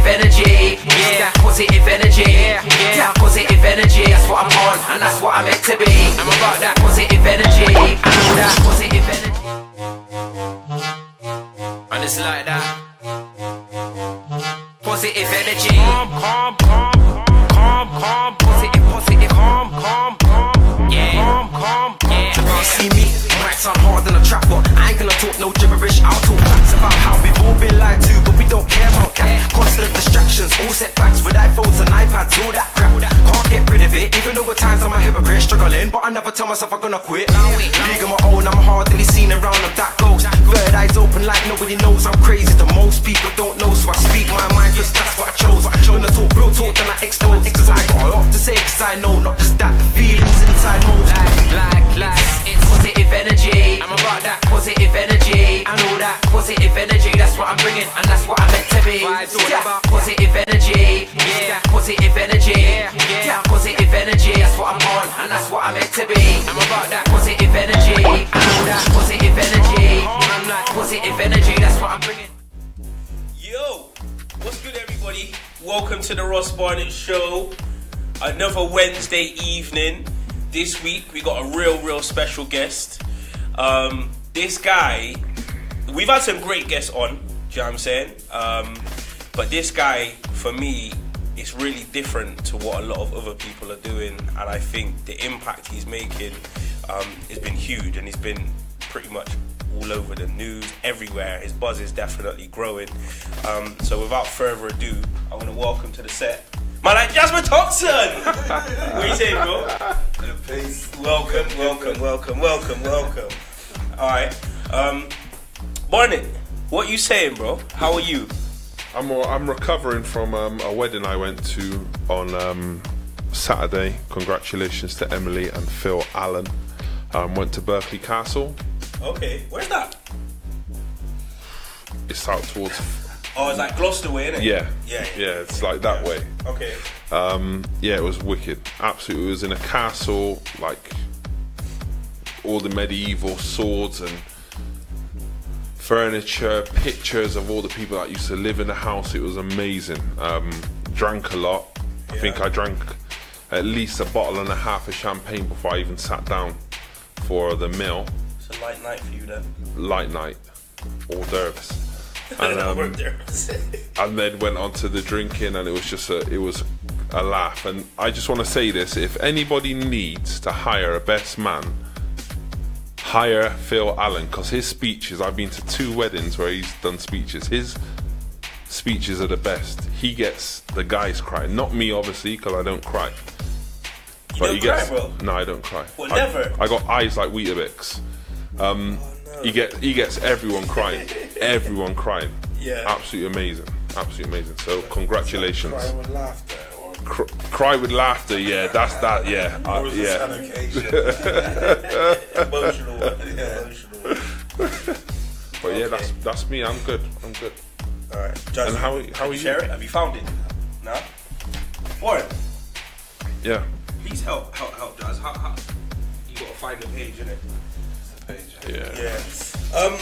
energy. That positive energy. That positive energy. That's what I'm on, and that's what I'm meant to be. I'm about that positive energy. I know that positive energy. And it's like that. Positive energy. Calm. Positive. Calm. Yeah. You see me, might sound hard than a trap, but I ain't gonna talk no gibberish. I'll talk facts about how we've all been lied to, but we don't care about that. Constant distractions, all setbacks with iPhones and iPads, all that crap. Can't get rid of it, even though at times I'm a hypocrite, struggling, but I never tell myself I'm gonna quit. League of my own, I'm hardly seen around, I'm that ghost. Third eyes open like nobody knows I'm crazy. The most people don't know, so I speak my mind, cause that's what I chose. When I talk real talk, then I expose, cause I got a lot to say, cause I know not just that, the feelings inside most. Like, it's positive energy. I'm about that positive energy. I know that positive energy, that's what I'm bringing, and that's what I'm meant to be. It's all about positive energy. Yeah, positive energy. Yeah, positive energy, that's what I'm on, and that's what I'm meant to be. I'm about that positive energy. I know that positive energy. I'm like positive energy, that's what I'm bringing. Yo, what's good, everybody? Welcome to the Ross Barnett Show. Another Wednesday evening. This week we got a real special guest. This guy, we've had some great guests on, do you know what I'm saying? But this guy, for me, is really different to what a lot of other people are doing, and I think the impact he's making has been huge, and he's been pretty much all over the news, everywhere. His buzz is definitely growing. So without further ado, I want to welcome to the set my like Jasper Thompson. What are you saying, bro? Peace. Welcome. Alright. Barnett, what you saying, bro? How are you? I'm recovering from a wedding I went to on Saturday. Congratulations to Emily and Phil Allen. Went to Berkeley Castle. Okay, where's that? It's out towards... Oh, it's like Gloucester way, isn't it? Yeah, it's like that way. Okay. Yeah, it was wicked. Absolutely, it was in a castle, like all the medieval swords and furniture, pictures of all the people that used to live in the house. It was amazing. Drank a lot. I think I drank at least a bottle and a half of champagne before I even sat down for the meal. It's a light night for you then. Light night, hors d'oeuvres. And, and then went on to the drinking, and it was just a laugh. And I just want to say this: if anybody needs to hire a best man, hire Phil Allen, because his speeches, I've been to 2 weddings where he's done speeches, his speeches are the best. He gets the guys crying, not me obviously, because I don't cry. But he gets, cry, bro? No, I don't cry. Well, never. I got eyes like Weetabix. He gets everyone crying. Everyone crying. Yeah. Absolutely amazing. So congratulations. Cry with laughter. Cry with laughter. Yeah, that's that. Yeah. Emotional. But yeah, that's me. I'm good. All right. Judge, and how are you? Share it. Have you found it? No. Warren. Yeah. Please help, Jazz. How you gotta find the page, innit? Yeah.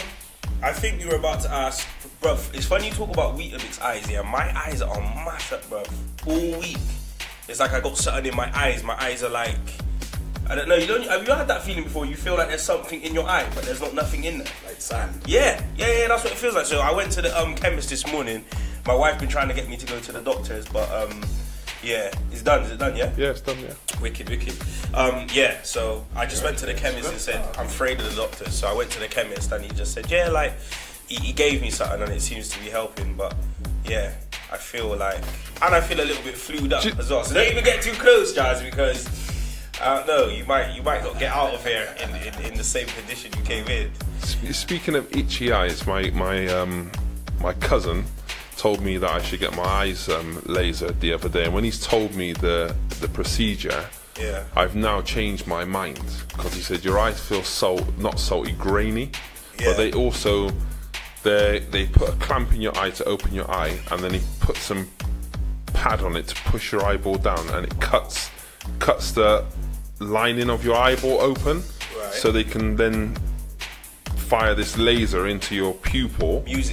I think you were about to ask, bruv. It's funny you talk about Weetabix eyes. Yeah, my eyes are mashed up, bruv. All week, it's like I got something in my eyes. My eyes are like, I don't know. Have you had that feeling before? You feel like there's something in your eye, but there's nothing in there. Like sand. Yeah. That's what it feels like. So I went to the chemist this morning. My wife been trying to get me to go to the doctors, but yeah, it's done. Is it done? Yeah. Yeah, it's done. Yeah. Wicked. Yeah. So I just went to the chemist and said I'm afraid of the doctors. So I went to the chemist and he just said, yeah, like he gave me something and it seems to be helping. But yeah, I feel a little bit flued up as well. So don't even get too close, Jazz, because I don't know. You might not get out of here in the same condition you came in. Speaking of itchy eyes, my cousin told me that I should get my eyes lasered the other day, and when he's told me the procedure, yeah, I've now changed my mind, because he said your eyes feel not salty, grainy, but they also they put a clamp in your eye to open your eye, and then he put some pad on it to push your eyeball down, and it cuts the lining of your eyeball open, right, so they can then fire this laser into your pupil. There's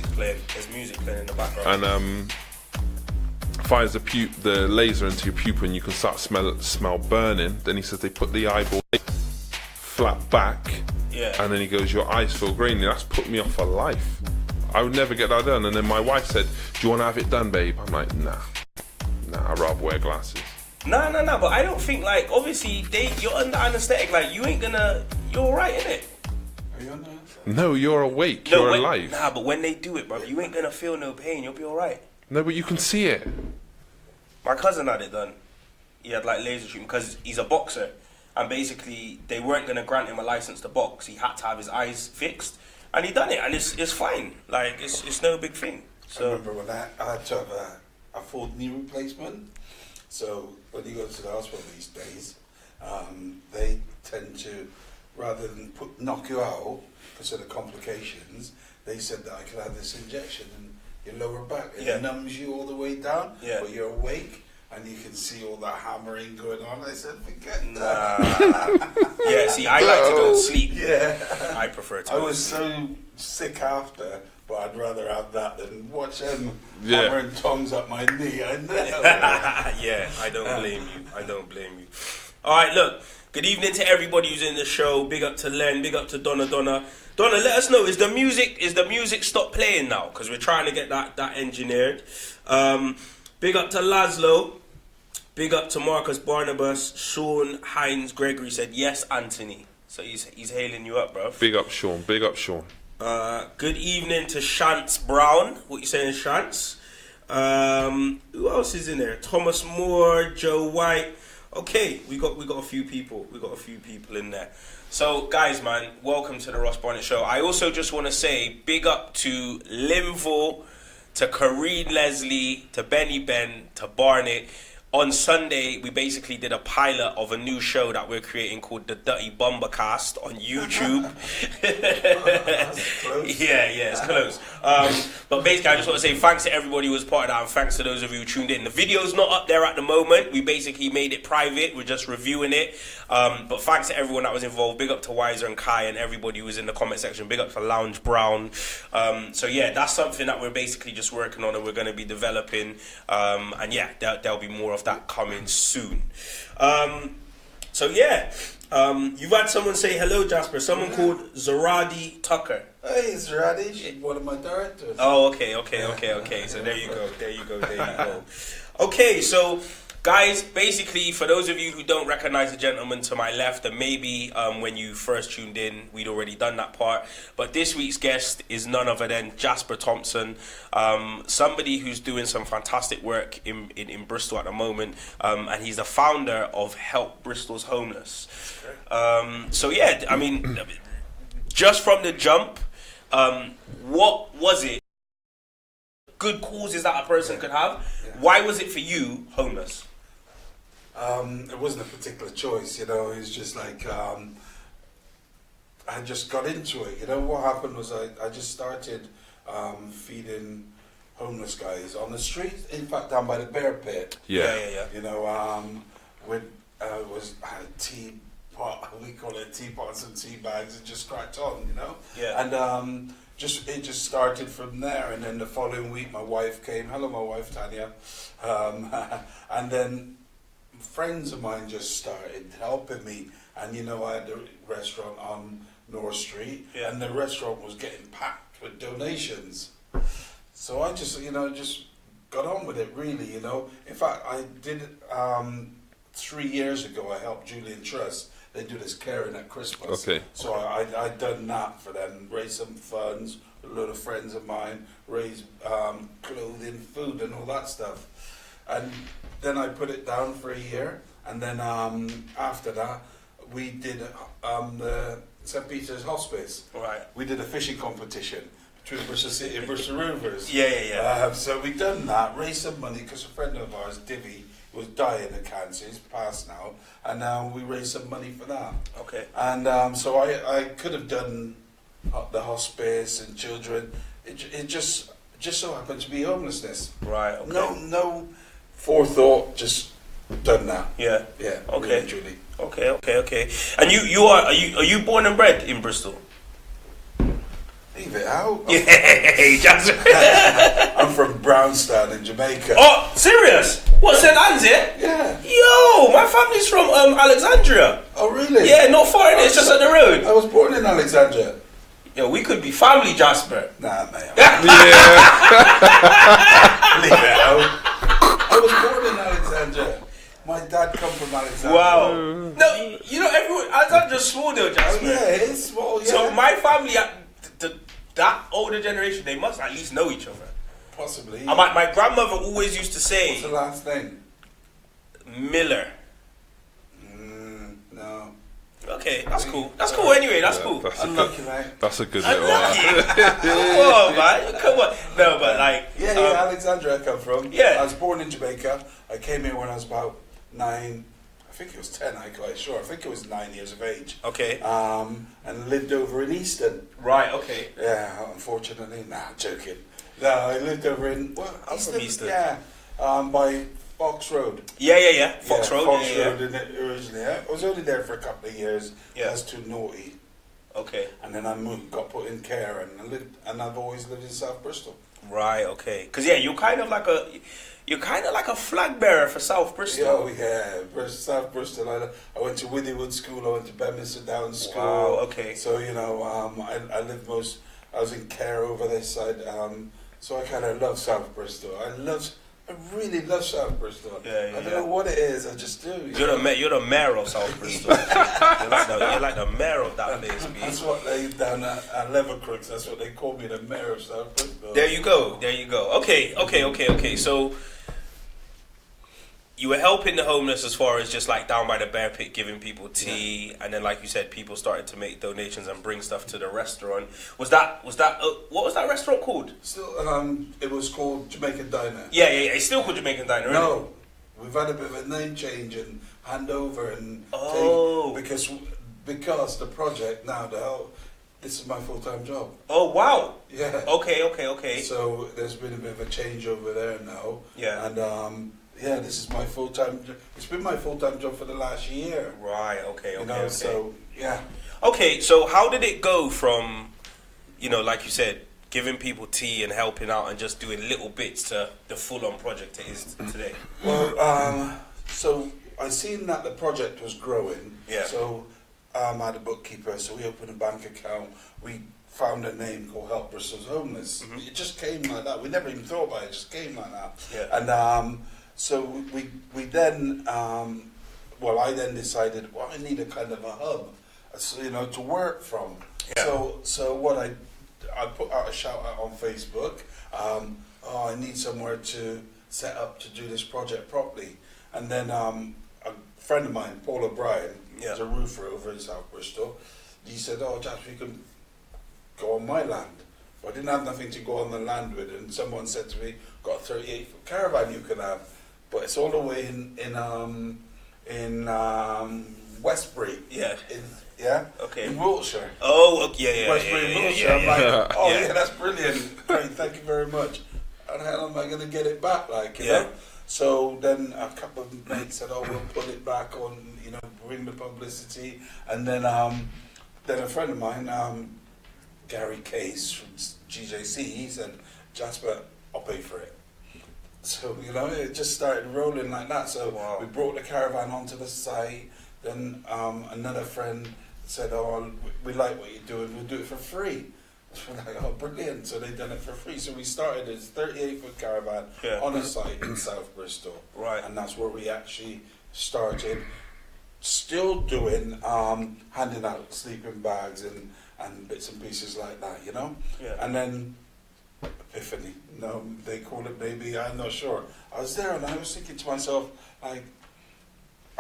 music playing in the background. And fires the laser into your pupil and you can start smell burning. Then he says they put the eyeball flat back, and then he goes, your eyes feel grainy. That's put me off for life. I would never get that done. And then my wife said, do you want to have it done, babe? I'm like, nah, I'd rather wear glasses. No, but I don't think, like, obviously, you're under anesthetic, like, you're alright, innit? Are you under anesthetic? No, you're awake, you're alive. Nah, but when they do it, bro, you ain't gonna feel no pain, you'll be alright. No, but you can see it. My cousin had it done. He had, like, laser treatment, because he's a boxer, and basically, they weren't gonna grant him a license to box. He had to have his eyes fixed, and he done it, and it's fine. Like, it's no big thing. So I remember when I had to have a full knee replacement. So when you go to the hospital these days, they tend to, rather than knock you out because of the complications, they said that I could have this injection in your lower back. It numbs you all the way down, but you're awake and you can see all that hammering going on. I said, forget that. Yeah, see, I like to go to sleep. Yeah. I prefer to I go was to sleep. so sick after, but I'd rather have that than watch them hammering tongs up my knee. I know. Yeah, I don't blame you. All right, look. Good evening to everybody who's in the show. Big up to Len. Big up to Donna. Donna, let us know. Is the music stopped playing now? Because we're trying to get that engineered. Big up to Laszlo. Big up to Marcus Barnabas. Sean Hines Gregory said yes, Anthony. So he's hailing you up, bro. Big up, Sean. Big up, Sean. Good evening to Shantz Brown. What you saying, Shantz? Who else is in there? Thomas Moore, Joe White. Okay, we got a few people. We got a few people in there. So, guys, man, welcome to the Ross Barnett Show. I also just want to say big up to Linville, to Kareen Leslie, to Benny Ben, to Barnett. On Sunday, we basically did a pilot of a new show that we're creating called the Dirty Bomber Cast on YouTube. Yeah, it's close. But basically, I just want to say thanks to everybody who was part of that, and thanks to those of you who tuned in. The video's not up there at the moment. We basically made it private. We're just reviewing it. But thanks to everyone that was involved. Big up to Wiser and Kai and everybody who was in the comment section. Big up to Lounge Brown. So yeah, that's something that we're basically just working on and we're going to be developing. And yeah, there'll be more of that coming soon. So yeah, you've had someone say hello, Jasper. Someone called Zaradi Tucker. Hey, Zaradi, she's one of my directors. Oh, okay. So there you go. Okay, so guys, basically, for those of you who don't recognize the gentleman to my left, and maybe when you first tuned in, we'd already done that part. But this week's guest is none other than Jasper Thompson, somebody who's doing some fantastic work in Bristol at the moment, and he's the founder of Help Bristol's Homeless. So yeah, I mean, just from the jump, what was it? Good causes that a person could have. Why was it for you homeless? It wasn't a particular choice, you know. It was just like I just got into it. You know what happened was I just started feeding homeless guys on the street. In fact, down by the bear pit. Yeah. You know, I had a teapot. We call it a teapot and some tea bags, and just cracked on. You know. Yeah. And it just started from there, and then the following week my wife came. Hello, my wife Tanya. And then friends of mine just started helping me, and you know, I had a restaurant on North Street, and the restaurant was getting packed with donations. So I just got on with it, really, you know. In fact, I did 3 years ago. I helped Julian Trust. They do this caring at Christmas. Okay. So I'd done that for them, raised some funds, a lot of friends of mine, raised clothing, food and all that stuff. And then I put it down for a year. And then after that, we did the St. Peter's Hospice. Right. We did a fishing competition between Bristol City and Bristol Rovers. Yeah. So we done that, raised some money, because a friend of ours, Divvy, was dying of cancer. He's passed now, and we raised some money for that. Okay. And so I could have done the hospice and children. It just so happened to be homelessness. Right. Okay. No forethought. Just done that. Yeah. Okay. Really, truly. Okay. And are you born and bred in Bristol? Leave it out. Yeah, Jasper. I'm from Brownstown in Jamaica. Oh, serious? What, St. Anne's, yeah? Yeah. Yo, my family's from Alexandria. Oh, really? Yeah, not far in it, it's just up the road. I was born in Alexandria. Yo, we could be family, Jasper. Nah, man. Yeah. Leave it out. I was born in Alexandria. My dad come from Alexandria. Wow. No, you know, everyone, Alexandria's small though, Oh, Jasper. yeah, it's small, yeah. So my family, that older generation, they must at least know each other. Possibly. And my grandmother always used to say... What's the last name? Miller. No. Okay, that's cool. That's cool anyway, that's cool. Unlucky, mate. That's a good little one. Come on, man. Come on. No, but like... Yeah, Alexandria I come from. Yeah. I was born in Jamaica. I came here when I was about 9, I think it was 10, I'm quite sure. I think it was 9 years of age. Okay. And lived over in Easton. Right, okay. Yeah, unfortunately. Nah, joking. No, I lived over in... What? I'm from Easton. Yeah, by Fox Road. Yeah. Fox Road. Fox Road in it originally. Yeah. I was only there for a couple of years. Yeah. I was too naughty. Okay. And then I moved, got put in care, and I've always lived in South Bristol. Right, okay. Because, yeah, you're kind of like a flag bearer for South Bristol. Oh, yeah. South Bristol. I went to Withywood School. I went to Bedminster Downs School. Wow, okay. So, you know, I lived I was in care over this side. So I kind of love South Bristol. I really love South Bristol. Yeah, I don't know what it is. I just do. You're the mayor of South Bristol. you're like the mayor of that place, B. That's what they down at Levercrooks. That's what they call me, the mayor of South Bristol. There you go. Okay. So you were helping the homeless as far as just like down by the bear pit, giving people tea, and then like you said, people started to make donations and bring stuff to the restaurant. Was that what was that restaurant called? Still, it was called Jamaican Diner. Yeah. It's still called Jamaican Diner. Isn't No, it? we've had a bit of a name change and handover and because the project now this is my full-time job. Oh wow. Yeah. Okay. So there's been a bit of a change over there now. Yeah. And this is my full-time. It's been my full-time job for the last year. Right. Okay. So yeah. Okay. So how did it go from, like you said, giving people tea and helping out and just doing little bits to the full-on project it is today? Well, so I seen that the project was growing. Yeah. So I had a bookkeeper, so we opened a bank account. We found a name called Help Bristol's Homeless. Mm-hmm. It just came like that. We never even thought about it. It just came like that. Yeah. And so we then, I then decided, I need a kind of a hub, to work from. Yeah. So what I put out a shout out on Facebook. I need somewhere to set up to do this project properly. And then a friend of mine, Paul O'Brien, is a roofer over in South Bristol. He said, Jasper, you can go on my land. But I didn't have nothing to go on the land with, and someone said to me, got a 38-foot caravan you can have, but it's all the way in Westbury. Yeah. Okay. In Wiltshire. Oh, okay, Westbury in Wiltshire. I'm like, that's brilliant. Great, thank you very much. How the hell am I going to get it back, you know? So then a couple of mates said, we'll put it back on, bring the publicity. And then a friend of mine, Gary Case from GJC, he said, Jasper, I'll pay for it. So, it just started rolling like that. So we brought the caravan onto the site. Then another friend said, we like what you're doing, we'll do it for free. We're like, brilliant. So they've done it for free. So we started this 38-foot caravan on a site in South Bristol. Right. And that's where we actually started. Still doing, handing out sleeping bags and bits and pieces like that, Yeah. And then Epiphany. No, they call it maybe, I'm not sure. I was there and I was thinking to myself, I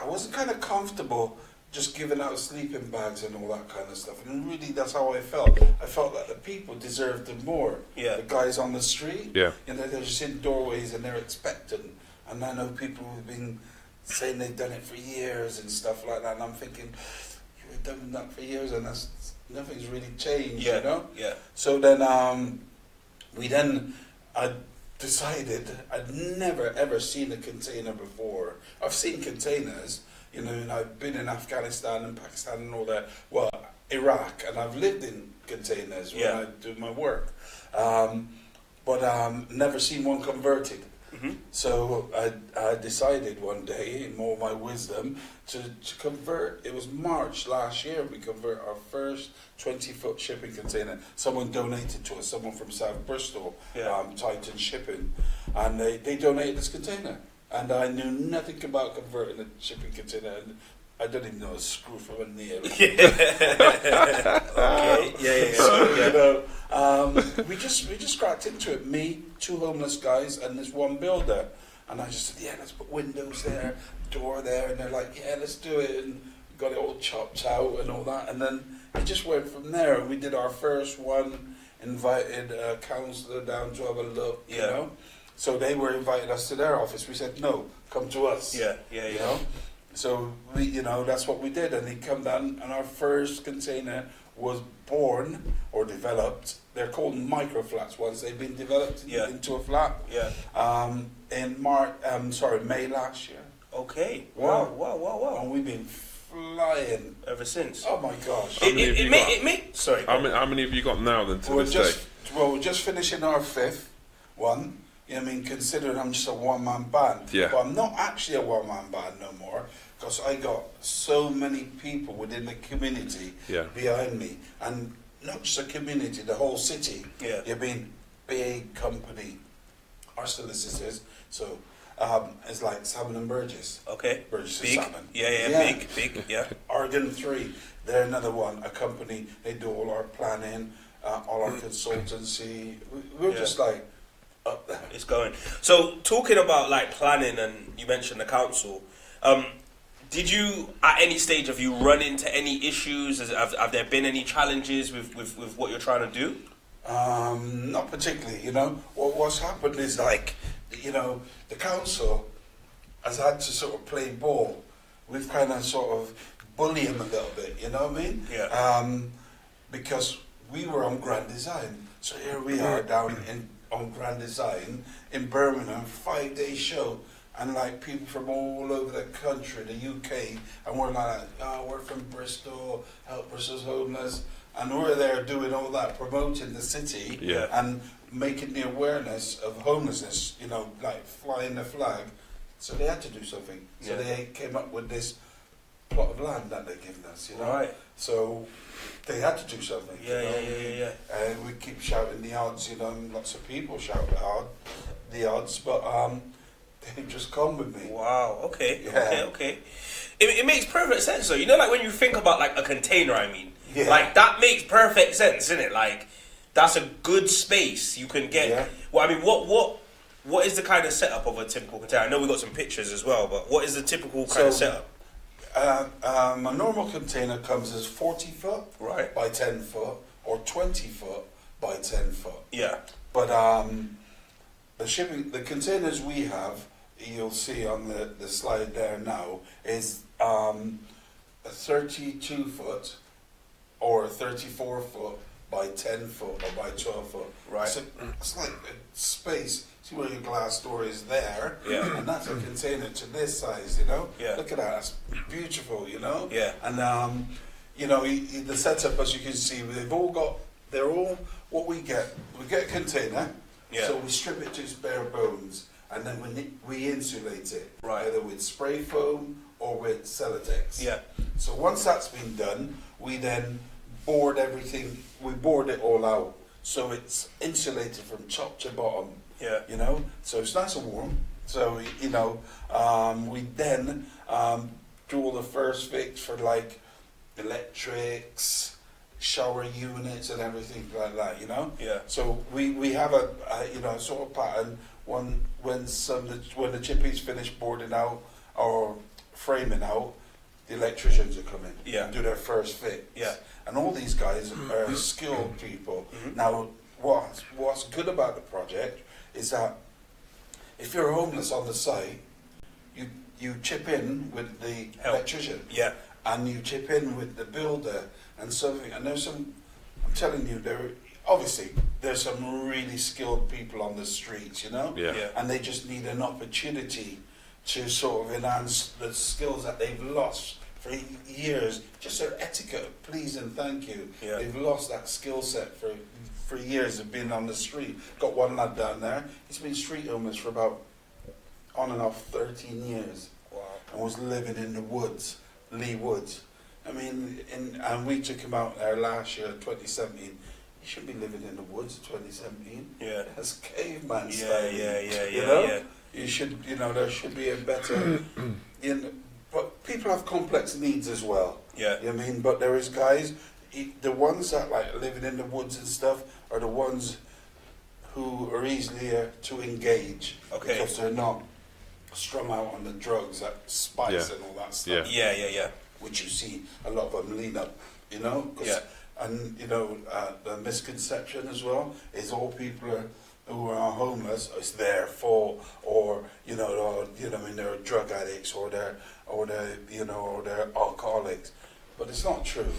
wasn't kind of comfortable just giving out sleeping bags and all that kind of stuff. And really, that's how I felt. I felt that the people deserved it more. Yeah. The guys on the street, they're just in doorways and they're expectant. And I know people who've been saying they've done it for years and stuff like that. And I'm thinking, you've done that for years and nothing's really changed, Yeah. So then, I decided I'd never ever seen a container before. I've seen containers, and I've been in Afghanistan and Pakistan and all that. Well, Iraq, and I've lived in containers when I do my work. but never seen one converted. So I decided one day, in all my wisdom, to convert. It was March last year. We convert our first 20-foot shipping container. Someone donated to us. Someone from South Bristol, Titan Shipping, and they donated this container. And I knew nothing about converting a shipping container. And I don't even know a screw from a nail. Okay. So, we just cracked into it. Me, 2 homeless guys, and this one builder. And I just said, yeah, let's put windows there, door there. And they're like, yeah, let's do it. And got it all chopped out and all that. And then it just went from there. And we did our first one, invited a counsellor down to have a look, you know. So they were inviting us to their office. We said, no, come to us. You know? So we, that's what we did. And they come down, and our first container was born or developed. They're called micro flats once they've been developed into a flat. In May last year. Okay. Wow. And we've been flying ever since. Oh my gosh. Sorry. How many have you got now then to this day? Well, we're just finishing our 5th one. You know what I mean? Considering I'm just a one-man band. Yeah. But I'm not actually a one-man band no more, because I got so many people within the community behind me. And not just a community, the whole city. You've been big company. Our solicitors, so it's like Salmon and Burgess. Okay. Burgess big. and Salmon. Big, yeah. Argan 3, they're another one, a company. They do all our planning, all our consultancy. We're just like up there. It's going. So talking about like planning, and you mentioned the council. Did you, at any stage, have you run into any issues? Have there been any challenges with what you're trying to do? Not particularly, What's happened is the council has had to sort of play ball. We've kind of sort of bully them a little bit, you know what I mean? Yeah. Because we were on Grand Design. So here we are down on Grand Design in Birmingham, 5-day show. And like people from all over the country, the UK, and we're like, we're from Bristol, help Bristol's homeless. And we're there doing all that, promoting the city and making the awareness of homelessness, like flying the flag. So they had to do something. So they came up with this plot of land that they've given us, Right. So they had to do something. Yeah. And we keep shouting the odds, lots of people shout the odds, but they've just come with me. Wow, okay. It makes perfect sense though. Like when you think about like a container, like that makes perfect sense, isn't it? Like that's a good space you can get. Yeah. Well, what is the kind of setup of a typical container? I know we got some pictures as well, but what is the typical kind of setup? A normal container comes as 40 foot by 10 foot or 20 foot by 10 foot. Yeah. But the containers we have, you'll see on the slide there now, is a 32 foot or a 34 foot by 10 foot or by 12 foot. Right. So it's like a space. See where your glass door is there, and that's a container to this size, Yeah. Look at that, that's beautiful, Yeah. And the setup, as you can see, they're all what we get. We get a container, so we strip it to its bare bones, and then we insulate it, either with spray foam or with Celotex. Yeah. So once that's been done, we then board everything. We board it all out, so it's insulated from top to bottom. Yeah. So it's nice and warm. So we then do all the first fix for like electrics, shower units, and everything like that. Yeah. So we have a sort of pattern. When the chippies finish boarding out or framing out, the electricians are coming and do their first fix. Yeah. And all these guys are skilled people. Now, what's good about the project is that if you're homeless on the site, you chip in with the electrician, and you chip in with the builder and something. And there's some, I'm telling you, there's some really skilled people on the streets, and they just need an opportunity to sort of enhance the skills that they've lost for years. Just their etiquette, please and thank you. They've lost that skill set for for years have been on the street. Got one lad down there. He's been street homeless for about on and off 13 years. Wow. And was living in the woods, Lee Woods. I mean, and we took him out there last year, 2017. He should be living in the woods, 2017. Yeah. That's caveman Yeah, style. yeah, You know? yeah. You should, there should be a better. But people have complex needs as well. Yeah. You know what I mean? But there is guys, the ones that like living in the woods and stuff are the ones who are easier to engage. Okay. Because they're not strung out on the drugs, that spice and all that stuff. Yeah. Which you see a lot of them lean up, Yeah. And the misconception as well is all people who are homeless is their fault, or they're drug addicts, or they're alcoholics, but it's not true.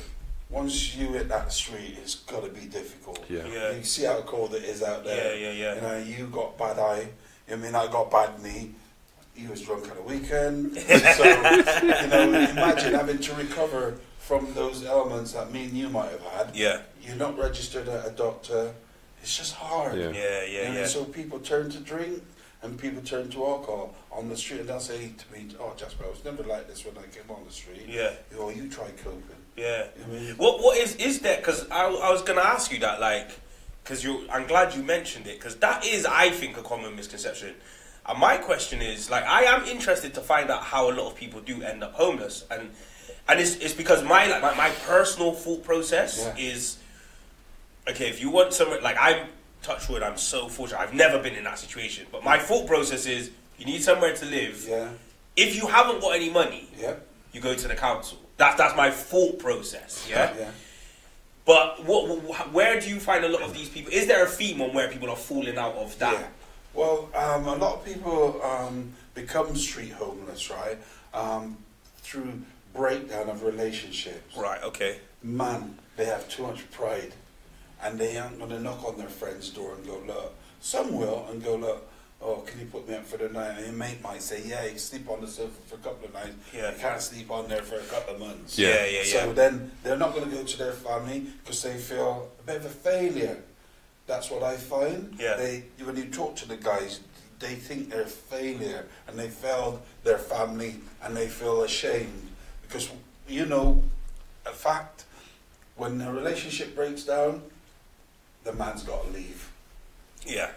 Once you hit that street, it's got to be difficult. Yeah. You see how cold it is out there. Yeah. You got bad eye. I got bad knee. He was drunk on the weekend. So, imagine having to recover from those elements that me and you might have had. Yeah. You're not registered at a doctor. It's just hard. Yeah. So people turn to drink and people turn to alcohol on the street, and they'll say to me, "Oh, Jasper, I was never like this when I came on the street." Yeah. You try coping. Yeah. I mean, What is there? Because I was going to ask you that, because I'm glad you mentioned it, because that is, I think, a common misconception. And my question is, I am interested to find out how a lot of people do end up homeless, and it's because my personal thought process is, okay, if you want somewhere, I'm touch wood, I'm so fortunate, I've never been in that situation, but my thought process is, you need somewhere to live. Yeah. If you haven't got any money, you go to the council. That's my thought process. Yeah. But where do you find a lot of these people? Is there a theme on where people are falling out of that? Yeah. Well, a lot of people become street homeless, right? Through breakdown of relationships. Right. Okay. Man, they have too much pride, and they aren't going to knock on their friend's door and go, look. Some will and go, look, oh, can you put me up for the night? And your mate might say, yeah, you can sleep on the sofa for a couple of nights. Yeah. You can't sleep on there for a couple of months. Yeah. So then they're not going to go to their family because they feel a bit of a failure. That's what I find. Yeah. When you talk to the guys, they think they're a failure and they failed their family and they feel ashamed. Because, a fact, when the relationship breaks down, the man's got to leave. Yeah.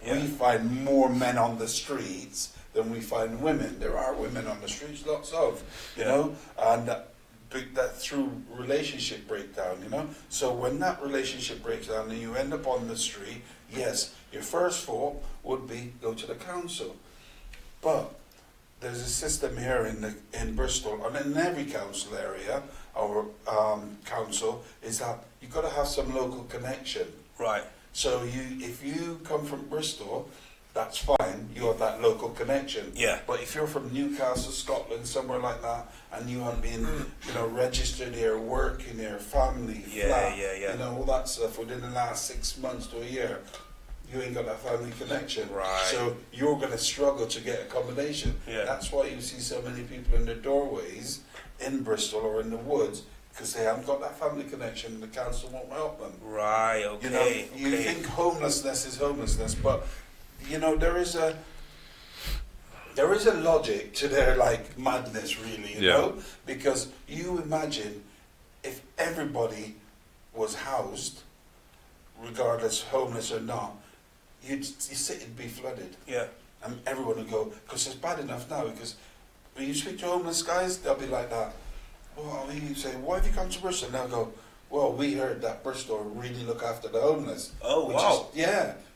We find more men on the streets than we find women. There are women on the streets, lots of, and that through relationship breakdown, So when that relationship breaks down and you end up on the street, yes, your first thought would be go to the council. But there's a system here in Bristol, and in every council area or council, is that you've got to have some local connection. Right. So if you come from Bristol, that's fine. You have that local connection. Yeah. But if you're from Newcastle, Scotland, somewhere like that, and you haven't been, registered here, working here, family, flat, all that stuff within the last 6 months to a year, you ain't got that family connection. Right. So you're going to struggle to get accommodation. Yeah. That's why you see so many people in their doorways in Bristol or in the woods, because they haven't got that family connection and the council won't help them. Right, okay. You think homelessness is homelessness, but there is a logic to their madness, really, you know, because you imagine if everybody was housed, regardless homeless or not, you sit and be flooded. Yeah. And everyone would go, because it's bad enough now, because when you speak to homeless guys, they'll be like that. Well, you say, why have you come to Bristol? And they'll go, well, we heard that Bristol really look after the homeless. Oh, wow.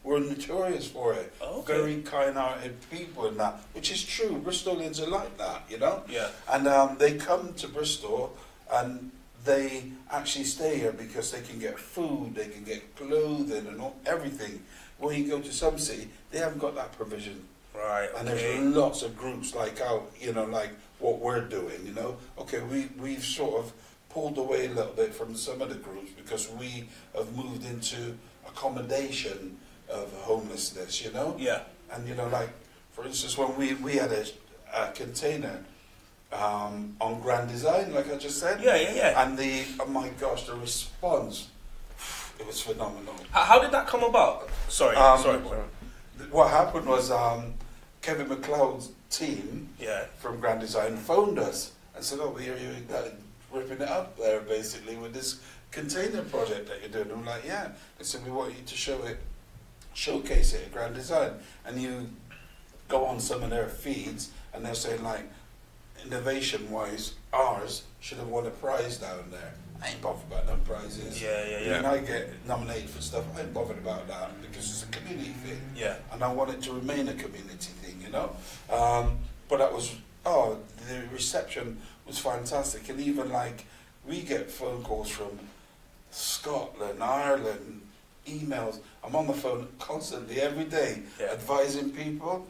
We're notorious for it. Okay. Very kind-hearted people and that, which is true. Bristolians are like that, Yeah. And they come to Bristol and they actually stay here because they can get food, they can get clothing and everything. When you go to some city, they haven't got that provision. Right, okay. And there's lots of groups like what we're doing, Okay, we've sort of pulled away a little bit from some of the groups because we have moved into accommodation of homelessness, Yeah. And, for instance, when we had a container on Grand Design, like I just said. Yeah. And oh my gosh, the response, It was phenomenal. How did that come about? Sorry. Boy. What happened was Kevin McLeod's team from Grand Design phoned us and said, "Oh, we hear you ripping it up there, basically, with this container project that you're doing." I'm like, "Yeah." They said, "We want you to showcase it at Grand Design." And you go on some of their feeds, and they're saying, like, innovation-wise, ours should have won a prize down there. I ain't bothered about no prizes. When I get nominated for stuff, I ain't bothered about that because it's a community thing. Yeah. And I want it to remain a community thing, you know? But that was, the reception was fantastic. And even like, we get phone calls from Scotland, Ireland, emails. I'm on the phone constantly, every day, advising people.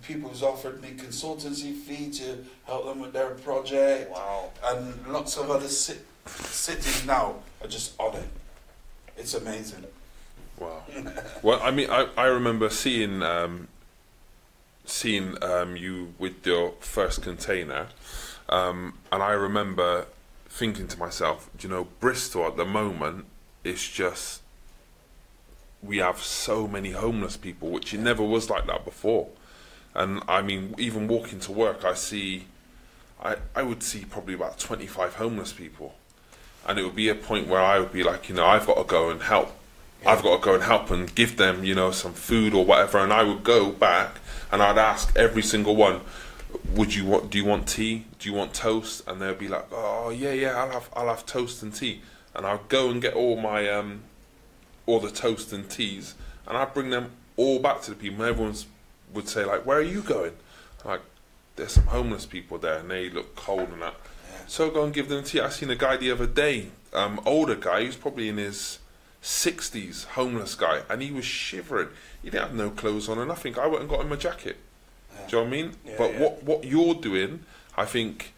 People who's offered me consultancy fee to help them with their project. Wow. And lots of other cities now are just on it. It's amazing. Wow. Well, I mean, I remember seeing you with your first container, and I remember thinking to myself, you know, Bristol at the moment is just, we have so many homeless people, which it never was like that before. And I mean, even walking to work, I would see probably about 25 homeless people. And it would be a point where I would be like, you know, I've got to go and help. Yeah. I've got to go and help and give them, you know, some food or whatever. And I would go back and I'd ask every single one, do you want tea? Do you want toast? And they'd be like, oh yeah, I'll have toast and tea. And I'd go and get all my all the toast and teas, and I'd bring them all back to the people. And everyone would say, like, where are you going? Like, there's some homeless people there and they look cold and that. So go and give them tea. I seen a guy the other day, older guy, he was probably in his 60s, homeless guy, and he was shivering. He didn't have no clothes on or nothing. I went and got him a jacket. Yeah. Do you know what I mean? Yeah, but what you're doing, I think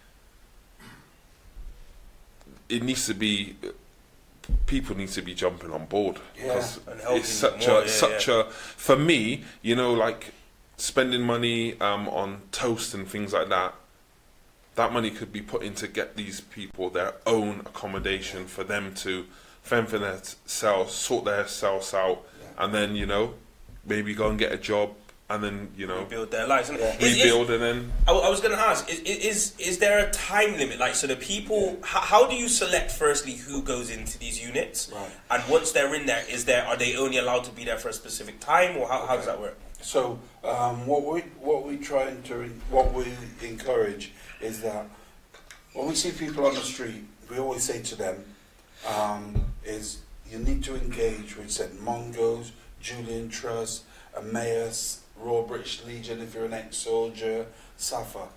it needs to be, people need to be jumping on board. Because it's such a, for me, you know, like spending money on toast and things like that, that money could be put in to get these people their own accommodation for them to fend for themselves, sort themselves out, and then, you know, maybe go and get a job, and then, you know, rebuild their lives. And rebuild, and then. I was going to ask: is there a time limit? Like, so the people, how do you select firstly who goes into these units, and once they're in there, are they only allowed to be there for a specific time, or how does that work? So what we encourage is that when we see people on the street, we always say to them, is you need to engage with St. Mungo's, Julian Trust, Emmaus, Royal British Legion if you're an ex-soldier, SAFA,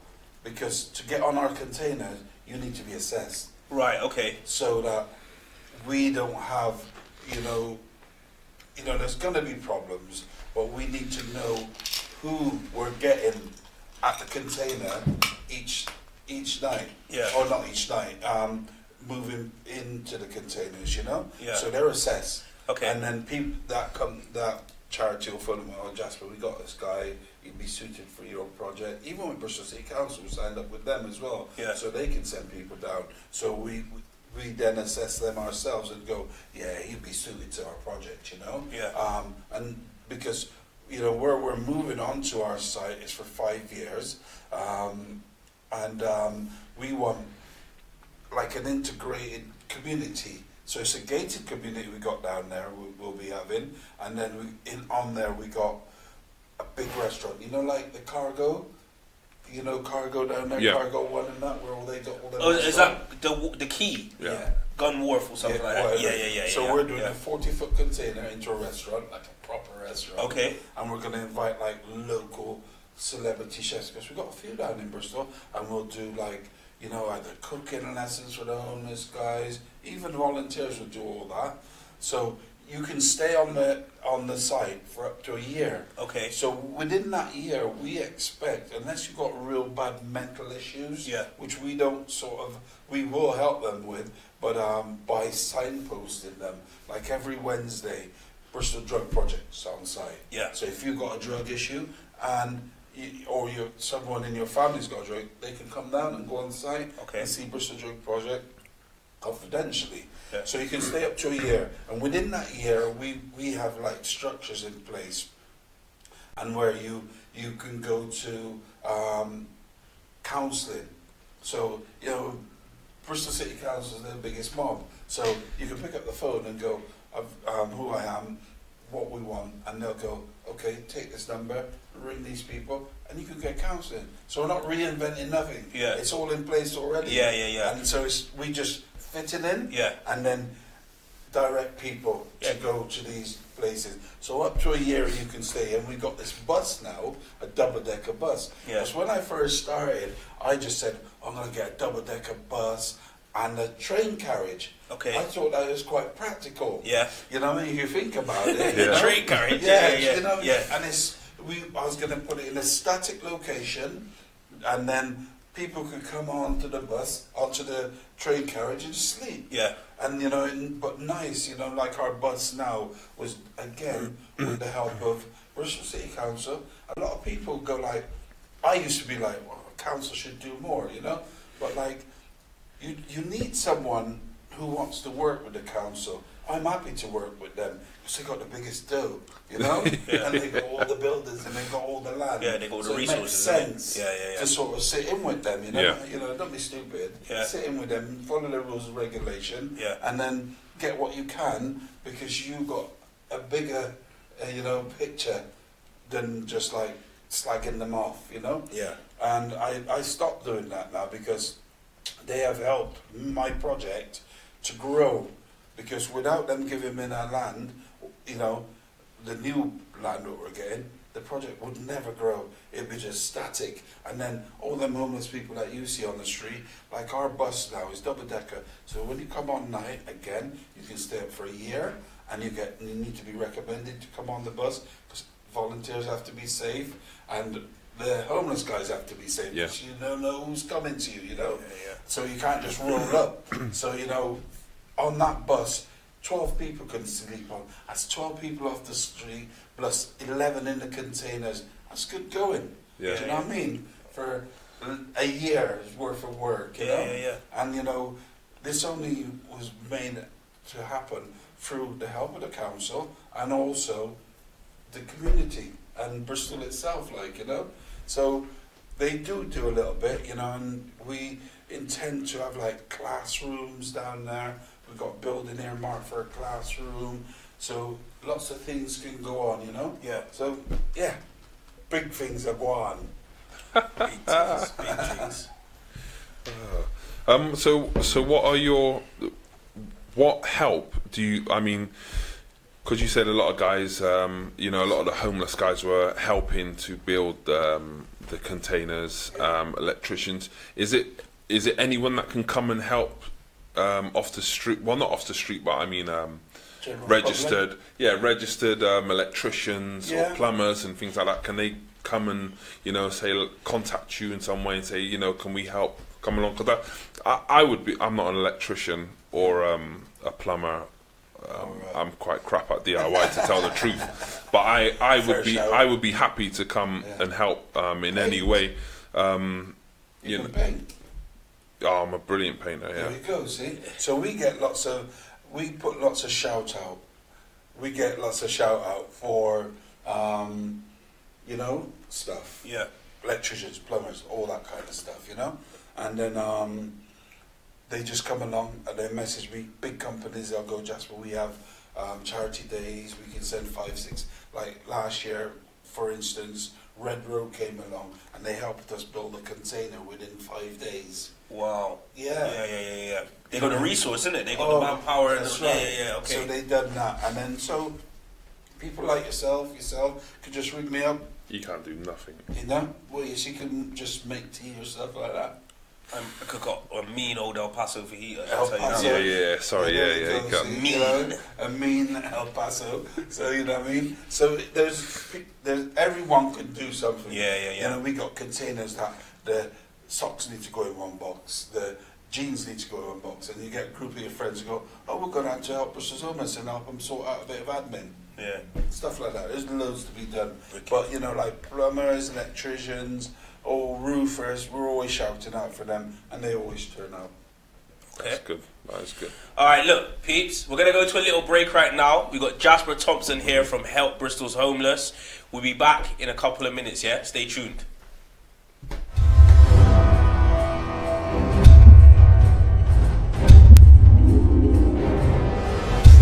because to get on our containers, you need to be assessed. Right, okay. So that we don't have, you know, there's going to be problems, but we need to know who we're getting at the container each night, or not each night, moving into the containers, you know. So they're assessed, and then people that charity will phone them, oh Jasper, we got this guy, he'd be suited for your project. Even with Bristol City Council, we signed up with them as well, so they can send people down. So we then assess them ourselves and go, yeah, he'd be suited to our project, you know. And because, you know, where we're moving on to our site is for 5 years, and we want like an integrated community. So it's a gated community we got down there. We'll be having, and then on there we got a big restaurant. You know, like the Cargo. You know, Cargo down there, Cargo One and that, where they got all their. Oh, is that the key? Gun Wharf or something like that. Yeah. So we're doing a 40-foot container into a restaurant, like a proper restaurant. Okay. And we're going to invite like local celebrity chefs, because we've got a few down in Bristol, and we'll do like, you know, either cooking lessons for the homeless guys, even volunteers will do all that. So you can stay on the site for up to a year. Okay. So within that year, we expect, unless you've got real bad mental issues, which we don't we will help them with, but by signposting them, like every Wednesday, Bristol Drug Project's on site. So if you've got a drug issue and someone in your family's got a drug, they can come down and go on site and see Bristol Drug Project. confidentially. Yeah. So you can stay up to a year, and within that year, we have like structures in place, and where you can go to counselling. So Bristol City Council is the biggest mob, so you can pick up the phone and go, who I am, what we want, and they'll go, okay, take this number, ring these people, and you can get counselling. So we're not reinventing nothing. Yeah. It's all in place already. Yeah. And so we just fit it in, Yeah. and then direct people to go to these places. So up to a year you can stay, and we've got this bus now, a double-decker bus. Yeah. Because when I first started, I just said, I'm going to get a double-decker bus and a train carriage. Okay. I thought that was quite practical. Yeah. You know what I mean? If you think about it. Yeah. Train carriage. Yeah, Yeah. you know, Yeah. and I was going to put it in a static location, and then people could come onto the bus, onto the train carriage and sleep. Yeah. And but nice, like our bus now was, again, with the help of Bristol City Council. A lot of people go like, I used to be like, well, council should do more, but like, you need someone who wants to work with the council. I'm happy to work with them because they got the biggest dough, Yeah. and they got all the buildings and they got all the land. Yeah, they got all the so resources. It makes sense Yeah. to sort of sit in with them, Yeah. Don't be stupid. Yeah. Sit in with them, follow the rules and regulation, Yeah. and then get what you can because you got a bigger, picture than just like slagging them off, Yeah. And I stopped doing that now because they have helped my project to grow. Because without them giving me that land, the new land that we're getting, the project would never grow. It'd be just static. And then all them homeless people that you see on the street, like our bus now is double-decker. So when you come on night, again, you can stay up for a year, and you need to be recommended to come on the bus, because volunteers have to be safe, and the homeless guys have to be safe, Yeah. because you don't know who's coming to you, Yeah. So you can't just roll up. So, on that bus, 12 people can sleep on. That's 12 people off the street, plus 11 in the containers. That's good going. Yeah. Do you know what I mean? For a year's worth of work, you know? Yeah. And, this only was made to happen through the help of the council and also the community and Bristol itself, So they do a little bit, and we intend to have classrooms down there. We've got a building earmarked for a classroom, so lots of things can go on, Yeah. So big things are go on. Big things. So what help do you? I mean, because you said a lot of guys, a lot of the homeless guys were helping to build the containers, electricians. Is it anyone that can come and help off the street? Well, not off the street, but I mean registered, registered electricians or plumbers and things like that. Can they come and say, contact you in some way and say, can we help? Come along, because I'm not an electrician or a plumber. I'm quite crap at DIY to tell the truth, but I would be happy to come and help in any way. You can paint. Oh, I'm a brilliant painter. Yeah. There you go. See, so we put lots of shout out. We get lots of shout out for stuff. Yeah. Electricians, plumbers, all that kind of stuff. And then they just come along and they message me. Big companies, they'll go, Jasper, we have charity days, we can send 5, 6. Like last year, for instance, Red Road came along and they helped us build a container within 5 days. Wow. Yeah. They got the resource, innit? They got the manpower. That's right. Yeah. Okay. So they done that. And then so people like yourself could just ring me up. You can't do nothing. Well, yes, you can just make tea or stuff like that. I could got a mean old El Paso fajita. El Paso. Yeah. Sorry, yeah. You can't. Mean. A mean El Paso. So you know what I mean. So there's everyone can do something. Yeah. We got containers that the socks need to go in one box, the jeans need to go in one box, and you get a group of your friends and go, we're going out to help Bristol homeless and help them sort out a bit of admin. Yeah. Stuff like that. There's loads to be done. Okay. But like plumbers, electricians, or roofers, we're always shouting out for them, and they always turn out. Okay. That's good. That's good. All right, look, peeps, we're going to go to a little break right now. We've got Jasper Thompson here from Help Bristol's Homeless. We'll be back in a couple of minutes, yeah? Stay tuned.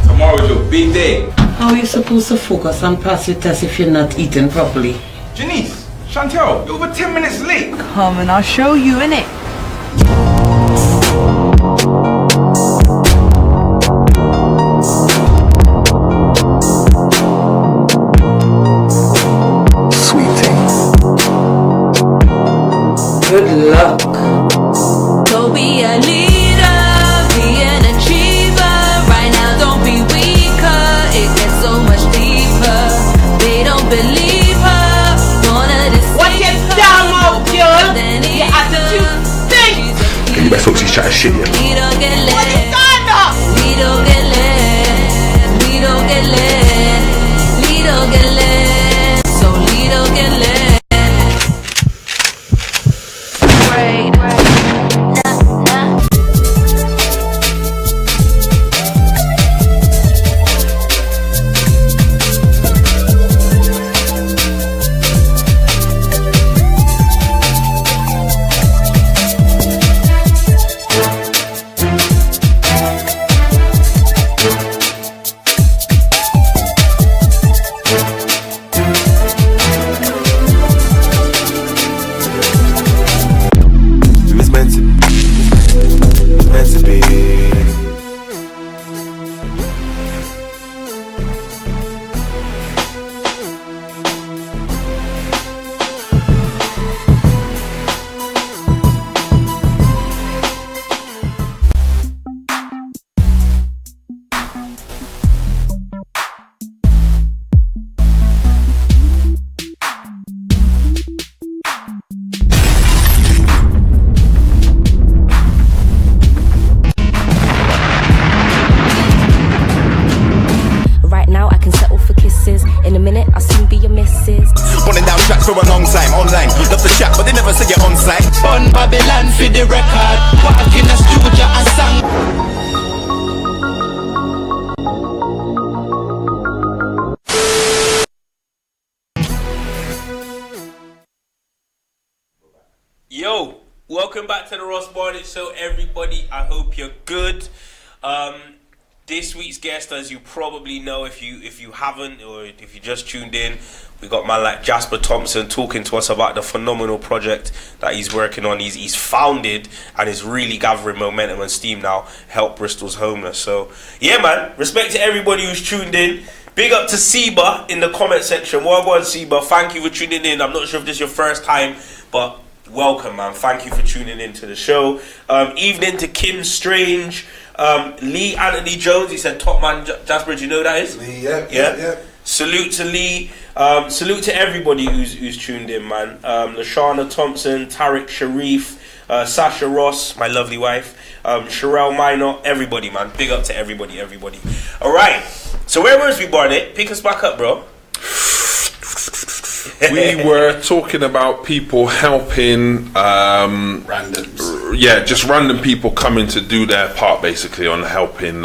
Tomorrow's your big day. How are you supposed to focus and pass your test if you're not eating properly? Janice, Chantel, you're over 10 minutes late. Come and I'll show you, innit? Good luck. Go be a leader, be an achiever. Right now, don't be weaker. It gets so much deeper. They don't believe her. Wanna deceive What you down out, girl? Your attitude stink. You better hope she's chatting shit, yeah? We don't get let. What you done now? We don't get let. We don't get let. We don't get let. So we don't get let. For a long time, online, love the chat, but they never say you're on site. Fun Babylon for the record, walk in a studio and sang. Yo, welcome back to the Ross Barnett Show, everybody. I hope you're good. This week's guest, as you probably know, if you haven't, or if you just tuned in, we got man like Jasper Thompson talking to us about the phenomenal project that he's working on. He's founded and is really gathering momentum and steam now. Help Bristol's Homeless. So yeah, man. Respect to everybody who's tuned in. Big up to Seba in the comment section. Well done, Seba. Thank you for tuning in. I'm not sure if this is your first time, but welcome, man. Thank you for tuning in to the show. Evening to Kim Strange. Lee Anthony Jones, he said top man. Jasper, do you know who that is? Lee, yeah. Salute to Lee. Salute to everybody who's tuned in, man. Lashana Thompson, Tariq Sharif, Sasha Ross, my lovely wife, Sherelle Minor, everybody, man. Big up to everybody. Alright, so where was we, Barnett? Pick us back up, bro. We were talking about people helping randoms. Yeah, just random people coming to do their part basically on helping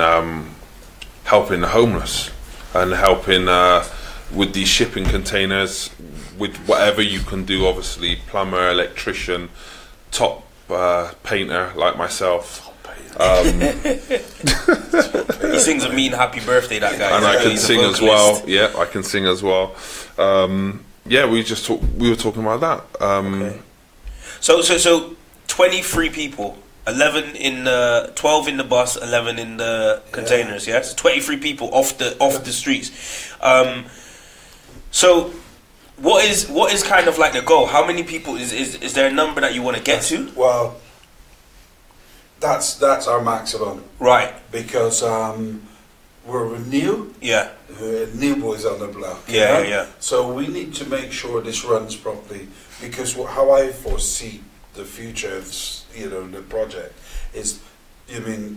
helping the homeless and helping with these shipping containers with whatever you can do, obviously plumber, electrician, top painter like myself. He sings a mean happy birthday, that guy. And I can sing as well. Yeah, I can sing as well. Yeah, we were talking about that. Okay. So 23 people, 12 in the bus, 11 in the containers. Yeah, so 23 people off the streets. So what is kind of like the goal? How many people is there a number that you want to get to? Well, that's our maximum, right? Because we're new. Yeah. New boys on the block. Yeah. So we need to make sure this runs properly, because how I foresee the future of the project is,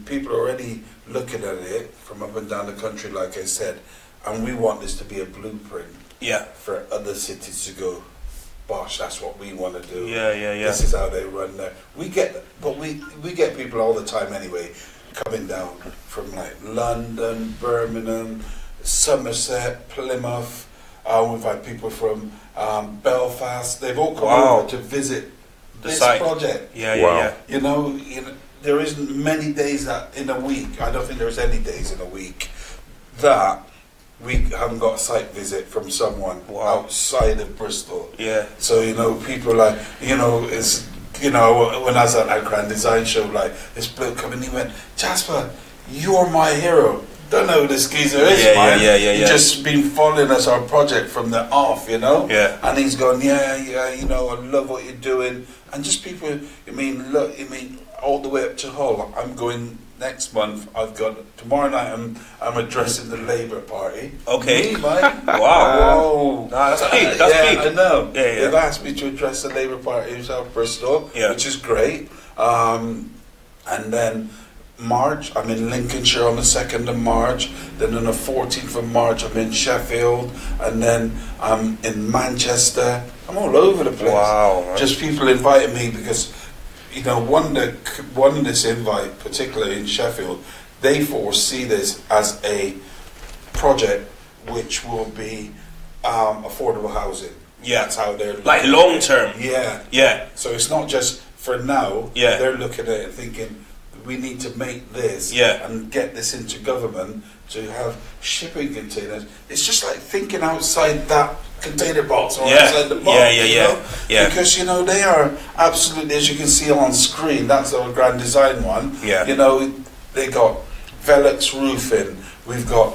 people are already looking at it from up and down the country, like I said, and we want this to be a blueprint. Yeah. For other cities to go bosh, that's what we want to do. Yeah. This is how they run there. We get people all the time anyway, coming down from like London, Birmingham, Somerset, Plymouth. We've had people from Belfast. They've all come over to visit this project. Yeah. You know, there isn't many days that in a week. I don't think there's any days in a week that we haven't got a site visit from someone outside of Bristol. Yeah. So people like when I was at that Grand Design Show, like this bloke coming, he went, "Jasper, you're my hero." Don't know who this geezer is, man. He's just been following us, our project from the off, Yeah. And he's gone, I love what you're doing. And just people, all the way up to Hull. I'm going next month. I've got tomorrow night. I'm addressing the Labour Party. Okay. Me, man. Wow. That's big. That's big. I know. Yeah. They've asked me to address the Labour Party in South Bristol, which is great. And then March, I'm in Lincolnshire on the 2nd of March. Then on the 14th of March, I'm in Sheffield, and then I'm in Manchester. I'm all over the place. Wow. Just people inviting me because, one of this invite, particularly in Sheffield, they foresee this as a project which will be affordable housing. Yeah. That's how they're like long term. Yeah. So it's not just for now. Yeah. They're looking at it and thinking, we need to make this and get this into government to have shipping containers. It's just like thinking outside that container box or outside the box. Yeah. Because they are absolutely, as you can see on screen, that's our Grand Design one. Yeah. They got Velux roofing. We've got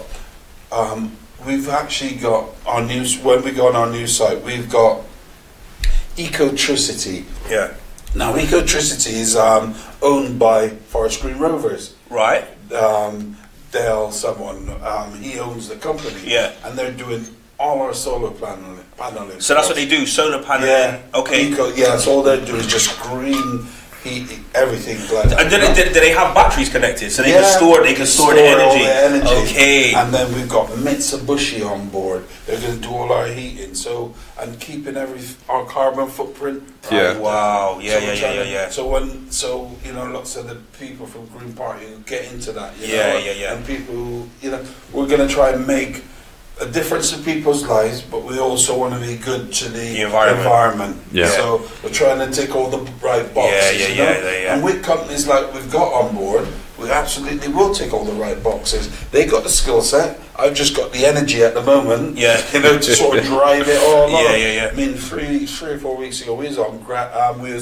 we've actually got our new, when we go on our new site, we've got Ecotricity. Yeah. Now, Ecotricity is owned by Forest Green Rovers. Right. Dale, he owns the company. Yeah. And they're doing all our solar paneling. So that's what they do, solar paneling. Yeah. Okay. So all they do is just green heat, everything like that. And do they have batteries connected so they can store the energy? Okay. And then we've got Mitsubishi on board. They're going to do all our heating, and keeping our carbon footprint. Yeah. Wow. Yeah. So lots of the people from Green Party who get into that. Yeah. And people who, we're going to try and make a difference in people's lives, but we also want to be good to the environment. Yeah. So we're trying to tick all the right boxes. Yeah. And with companies like we've got on board, we absolutely will tick all the right boxes. They got the skill set. I've just got the energy at the moment. Yeah. To sort of drive it all along. Yeah. I mean, 3 or 4 weeks ago, we was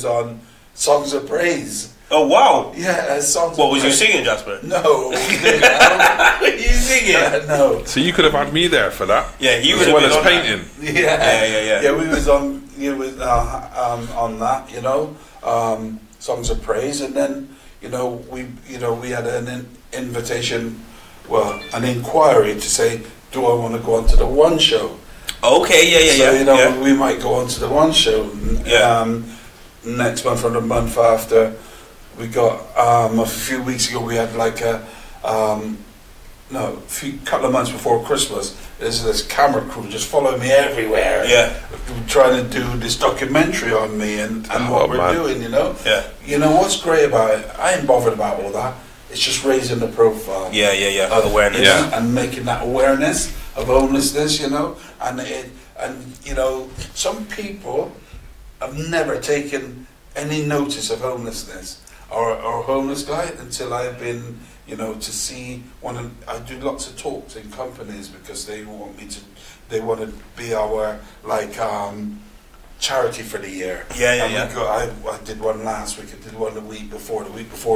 on Songs of Praise. Oh wow! Yeah, songs. What was you singing, Jasper? No. You singing? No. So you could have had me there for that. Yeah, you as well as painting. Yeah, we was on. On that. Songs of Praise, and then we had an invitation, an inquiry to say, do I want to go on to the One Show? Okay, So we might go on to the One Show. Next month or the month after. We got a few weeks ago. We had like couple of months before Christmas. There's this camera crew just following me everywhere. Yeah, trying to do this documentary on me and what we're doing. Yeah. What's great about it? I ain't bothered about all that. It's just raising the profile. Yeah. Awareness. And making that awareness of homelessness. Some people have never taken any notice of homelessness or homeless guy until I've been, to see I do lots of talks in companies because they want to be our charity for the year. I did one last week, I did one the week before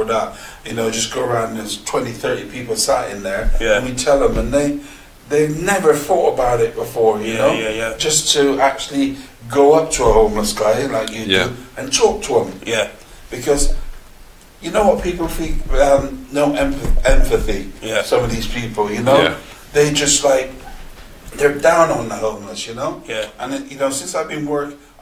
that, just go around, there's 20, 30 people sat in there, and we tell them, and they never thought about it before, just to actually go up to a homeless guy like you do and talk to him. Yeah. Because you know what people feel, no empathy. Yeah. Some of these people, they just they're down on the homeless, Yeah. And since I've been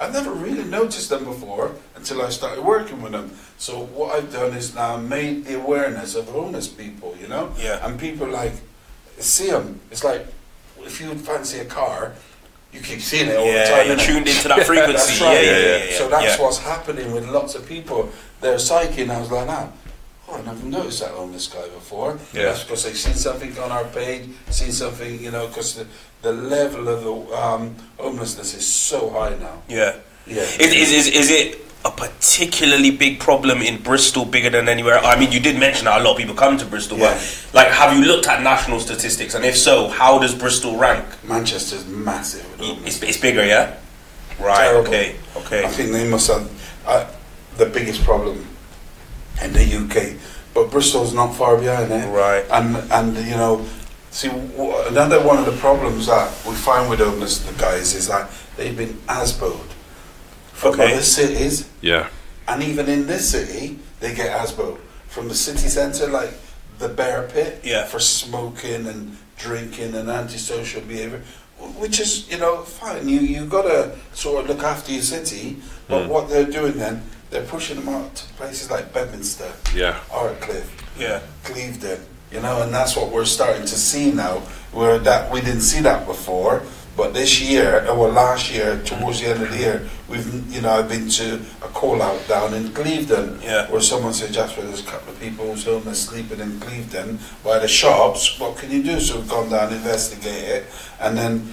I've never really noticed them before until I started working with them. So what I've done is now made the awareness of homeless people, Yeah. and people see them. It's like if you fancy a car, you keep seeing it all the Yeah, time. you're innit? tuned into that frequency. That's right. Yeah. So that's yeah. what's happening with lots of people. Their psyche, and I was like, I never noticed that homeless guy before. Yeah. That's because they've seen something on our page, seen something, because the level of the homelessness is so high now. Yeah. Yeah. Is it a particularly big problem in Bristol, bigger than anywhere? I mean, you did mention that a lot of people come to Bristol, Yeah. but like, have you looked at national statistics? And if so, how does Bristol rank? Manchester's massive. It's bigger, yeah? Right, Terrible. okay. I think they must have the biggest problem in the UK, but Bristol's not far behind it. Right. And see, another one of the problems that we find with homeless guys is that they've been ASBO'd from other cities. Yeah. And even in this city, they get ASBO'd from the city centre, like the Bear Pit, for smoking and drinking and antisocial behaviour, which is, fine. You got to sort of look after your city, but what they're doing then, they're pushing them out to places like Bedminster, Ardcliffe, Clevedon, and that's what we're starting to see now. Where that we didn't see that before, but this year, last year, towards the end of the year, I've been to a call out down in Clevedon, where someone said, Jasper, there's a couple of people who's homeless sleeping in Clevedon by the shops. What can you do? So we've gone down, investigate it, and then,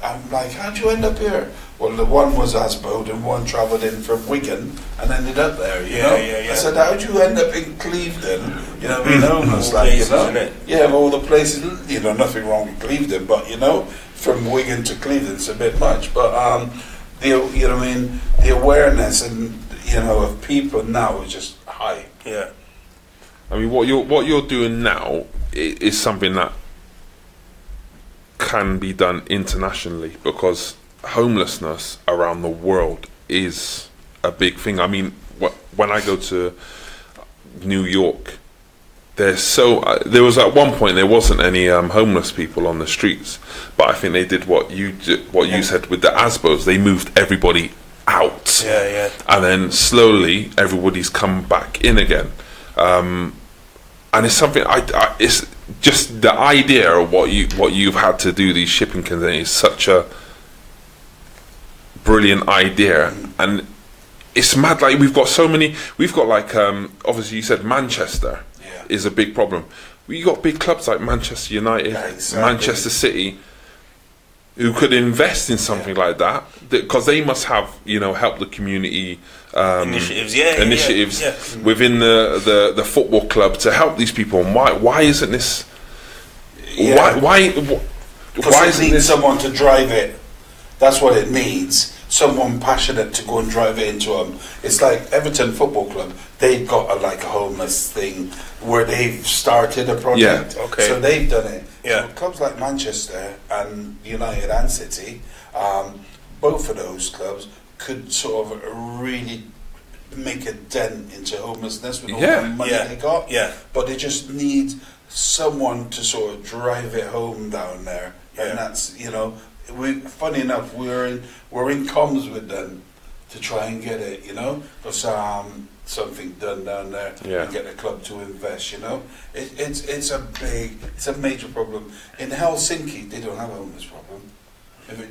I'm like, how'd you end up here? Well, the one was ASBO'd and one travelled in from Wigan and ended up there, Yeah. I said, how'd you end up in Clevedon, being homeless, Yeah, of all the places, nothing wrong with Clevedon, but, from Wigan to Clevedon, it's a bit much. But, the awareness and, of people now is just high. Yeah. I mean, what you're doing now is something that can be done internationally, because homelessness around the world is a big thing. I mean, when I go to New York, there was at one point there wasn't any homeless people on the streets, but I think they did what you said with the ASBOs. They moved everybody out, and then slowly everybody's come back in again. And it's something it's just the idea of what you've had to do, these shipping containers, is such a brilliant idea. And it's mad, like we've got like obviously you said Manchester is a big problem. We got big clubs like Manchester United, Manchester City, who could invest in something like that, because they must have help the community initiatives within the football club to help these people. And why isn't this? Why isn't it someone to drive it? That's what it needs. Someone passionate to go and drive it into them. It's like Everton Football Club. They've got a homeless thing where they've started a project. So they've done it. So clubs like Manchester and United and City, both of those clubs could sort of really make a dent into homelessness with all the money they got. But they just need someone to sort of drive it home down there. And that's, funny enough, we're in comms with them to try and get it, for something done down there and get the club to invest. It's a major problem. In Helsinki, they don't have a homeless problem.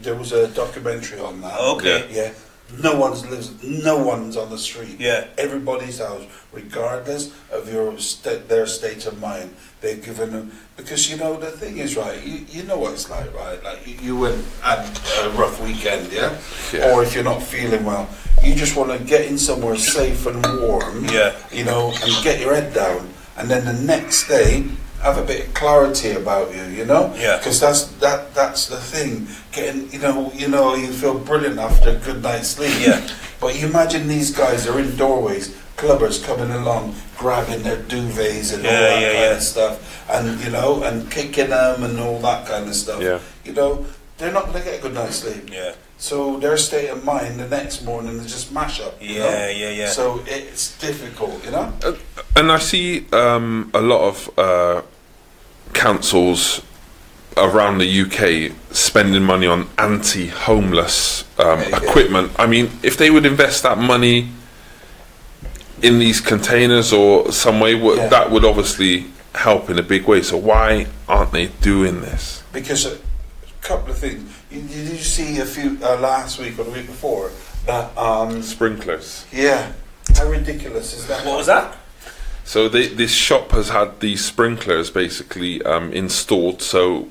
There was a documentary on that. No one's on the street. Everybody's house, regardless of their state of mind. They've given them, because the thing is, right, you know what it's like, right? Like you went had a rough weekend, or if you're not feeling well, you just want to get in somewhere safe and warm, and get your head down, and then the next day have a bit of clarity about you, because that's the thing. Getting, you feel brilliant after a good night's sleep. But you imagine these guys are in doorways, clubbers coming along, grabbing their duvets and all that kind of stuff, and and kicking them and all that kind of stuff. They're not going to get a good night's sleep. So their state of mind the next morning is just mash up. So it's difficult, And I see a lot of councils around the UK spending money on anti-homeless equipment. I mean, if they would invest that money in these containers or some way, that would obviously help in a big way. So why aren't they doing this? Because couple of things. Did you see a few last week or the week before that sprinklers? Yeah, how ridiculous is that? What was that? So this shop has had these sprinklers basically installed. So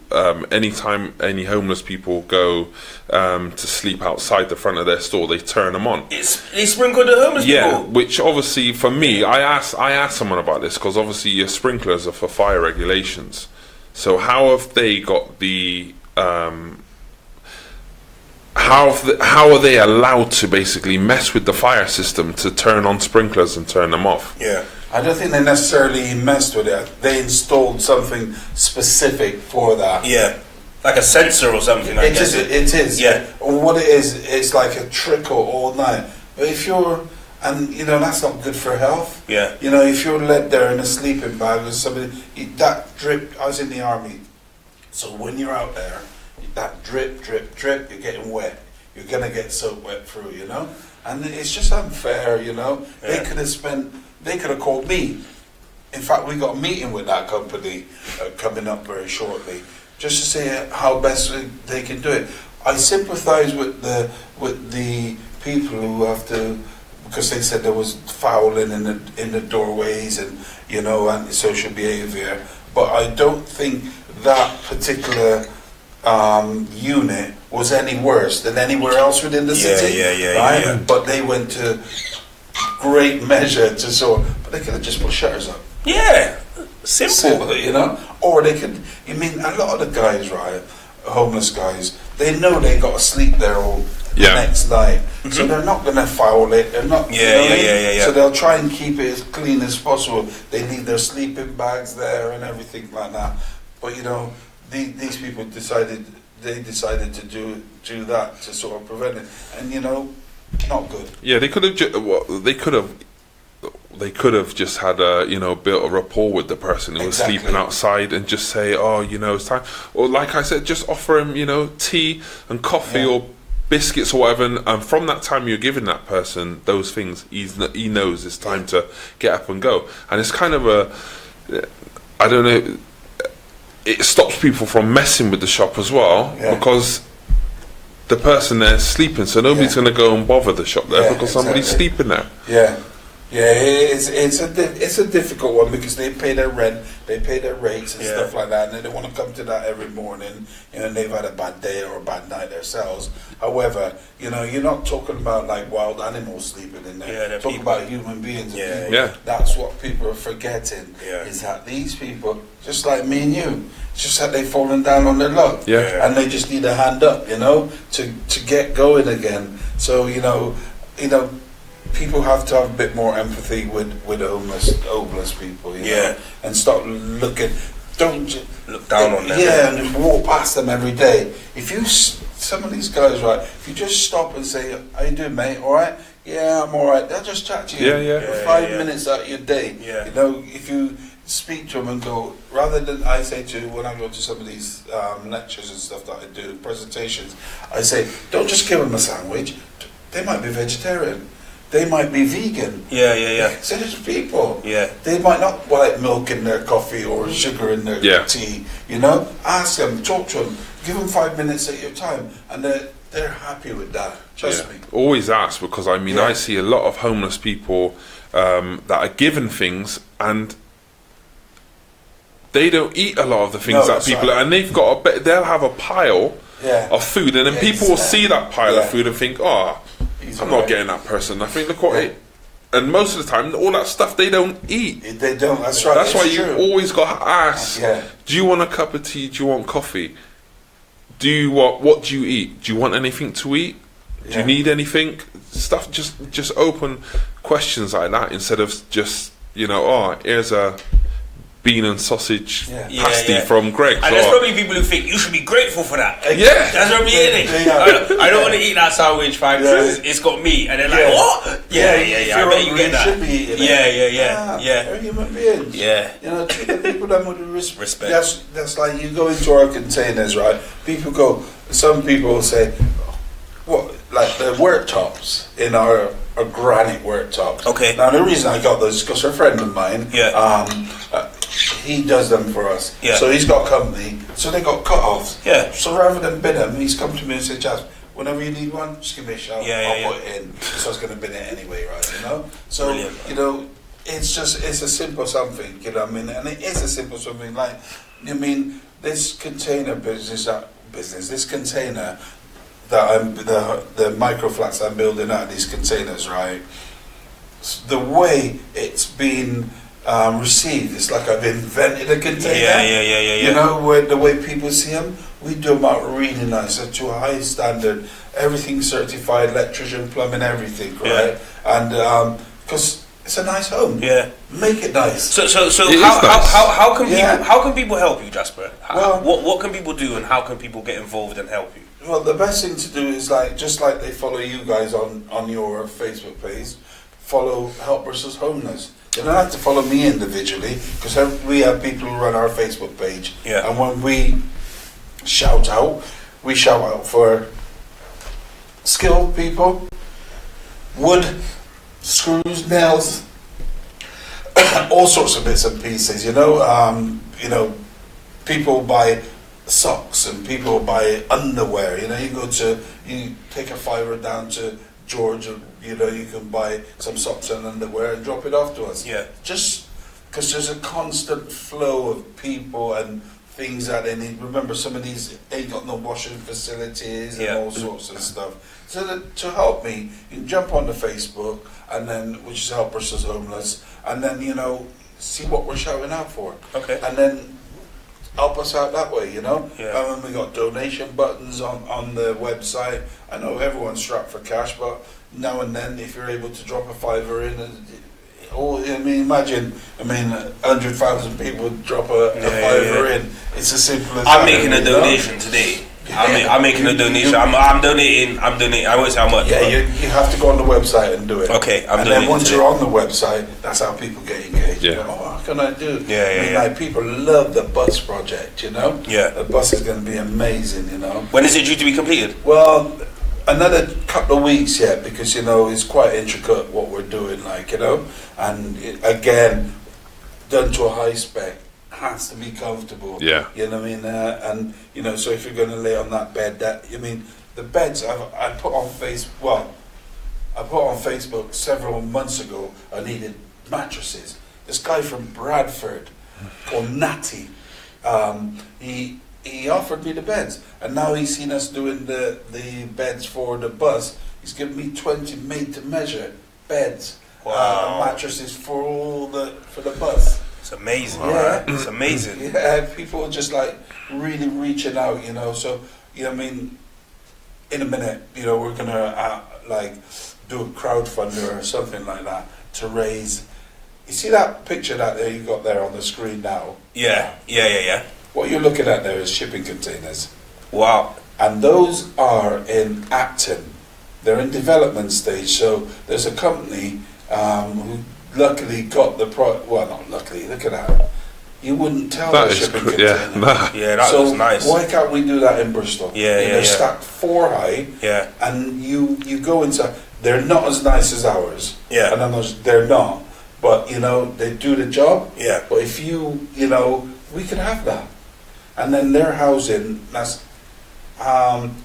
anytime any homeless people go to sleep outside the front of their store, they turn them on. They sprinkle the homeless people. Yeah, which obviously for me, I asked someone about this because obviously your sprinklers are for fire regulations. So how have they got the how are they allowed to basically mess with the fire system to turn on sprinklers and turn them off? Yeah. I don't think they necessarily messed with it. They installed something specific for that. Yeah, like a sensor or something. It is. Yeah. What it is, it's like a trickle all night. But if you're, and you know, that's not good for health. Yeah. You know, if you're led there in a sleeping bag or somebody, that drip. I was in the army, so when you're out there, that drip, you're getting wet. You're gonna get soaked wet through. You know, and it's just unfair. You know, Yeah. They could have called me. In fact, we got a meeting with that company coming up very shortly, just to see how best they can do it. I sympathise with the people who have to, because they said there was fouling in the doorways and antisocial behaviour. But I don't think that particular unit was any worse than anywhere else within the city. Yeah. But they went to great measure to but they could have just put shutters up. Yeah, simple, you know. Or they could. I mean, a lot of the guys, right, homeless guys, they know they got to sleep there all the next night, so they're not going to foul it. They're not. Yeah. So they'll try and keep it as clean as possible. They leave their sleeping bags there and everything like that. But you know, these people decided to do that to sort of prevent it, and you know. Not good. Yeah, they could have just had built a rapport with the person who was sleeping outside and just say, it's time. Or like I said, just offer him, tea and coffee or biscuits or whatever. And from that time you're giving that person those things, he knows it's time to get up and go. And it's kind of I don't know. It stops people from messing with the shop as well because. The person there is sleeping, so nobody's going to go and bother the shop there because somebody's sleeping there. It's a difficult one because they pay their rent, they pay their rates and stuff like that, and they don't want to come to that every morning. And they've had a bad day or a bad night themselves. However, you're not talking about like wild animals sleeping in there. You're talking about human beings. That's what people are forgetting. Is that these people, just like me and you. It's just that they've fallen down on their luck, and they just need a hand up, to get going again. So people have to have a bit more empathy with homeless people, know, and stop looking. Don't look down on them. Yeah, and walk past them every day. If you, some of these guys, right? If you just stop and say, "How you doing, mate? All right? Yeah, I'm all right." They'll just chat to you for 5 minutes out of your day. If you speak to them and go, rather than I say to when I go to some of these lectures and stuff that I do, presentations, I say, don't just give them a sandwich. They might be vegetarian. They might be vegan. So there's people. They might not like milk in their coffee or sugar in their tea. Ask them, talk to them, give them 5 minutes at your time, and they're happy with that. Trust me. Always ask, because I see a lot of homeless people that are given things and they don't eat a lot of the things that people and they've got they'll have a pile of food, and then people will see that pile of food and think, I'm not getting that person. I think, look what it. And most of the time, all that stuff they don't eat. They don't. That's right. That's why you always got to ask. Do you want a cup of tea? Do you want coffee? What do you eat? Do you want anything to eat? Do you need anything? Stuff. Just open questions like that instead of just here's a bean and sausage pasty from Greg's. And there's probably people who think you should be grateful for that. That's probably it. I don't want to eat that sandwich because it's got meat, and they're like, what? I bet you get that. Should be eating They're human beings. Treat the people them with respect. That's like you go into our containers, right? Some people say, what, like the worktops in our granite worktops. Okay. Now the reason I got those is because a friend of mine, he does them for us. Yeah. So he's got company, so they got cut-offs. Yeah. So rather than bin them, he's come to me and said, Jasper, whenever you need one, just give me a shout. Yeah, I'll yeah, put it in. So I was going to bin it anyway, right? You know. So Brilliant. you know, it's a simple something. You know what I mean? And it is a simple something. Like, I mean, this container this container that the microflats I'm building out, these containers, right? The way it's been received, it's like I've invented a container. Yeah. You know, the way people see them, we do them out really nice, to a high standard, everything certified, electrician, plumbing, everything, right? And because it's a nice home. Yeah. Make it nice. So how can people help you, Jasper? What can people do, and how can people get involved and help you? Well, the best thing to do is just like they follow you guys on your Facebook page, follow Help Bristol's Homeless. You don't have to follow me individually, because we have people who run our Facebook page. Yeah. And when we shout out for skilled people, wood, screws, nails, all sorts of bits and pieces. You know, people buy socks and people buy underwear. You know, you take a $5 down to George, you know, you can buy some socks and underwear and drop it off to us. Yeah. Just because there's a constant flow of people and things that they need. Remember, some of these ain't got no washing facilities and all sorts of stuff. So to help me, you can jump on the Facebook, and then, which is Help Bristol's Homeless, and then, you know, see what we're shouting out for. Okay. And then help us out that way, you know. Yeah. We got donation buttons on the website. I know everyone's strapped for cash, but now and then, if you're able to drop a $5 in, imagine 100,000 people drop a $5 in. It's as simple as I'm making a donation today. I'm making a donation. I'm donating. I won't say how much. Yeah, you have to go on the website and do it. Okay, and then once you're on the website, that's how people get engaged. Yeah. You know, what can I do? Yeah. People love the bus project. You know. Yeah. The bus is going to be amazing. You know. When is it due to be completed? Well, another couple of weeks yet, because, you know, it's quite intricate what we're doing, like, you know, and again, done to a high spec, has to be comfortable. Yeah. You know what I mean? And, you know, so if you're going to lay on that bed, the beds I put on Facebook several months ago, I needed mattresses. This guy from Bradford called Natty, he offered me the beds, and now he's seen us doing the beds for the bus. He's given me 20 made-to-measure beds, mattresses for the bus. It's amazing. Yeah, it's amazing. Yeah, people just like really reaching out, you know. So, you know, I mean, in a minute, you know, we're gonna do a crowdfunder or something like that to raise. You see that picture that you got there on the screen now? Yeah. What you're looking at there is shipping containers. Wow. And those are in Acton. They're in development stage. So there's a company who luckily got the well, not luckily, look at that. You wouldn't tell that the is shipping yeah, container. nah. Yeah, that was nice. Why can't we do that in Bristol? They're stacked 4 high. Yeah. And you go inside. They're not as nice as ours. Yeah. And they're not. But, you know, they do the job. Yeah. But if you know, we could have that. And then their housing, that's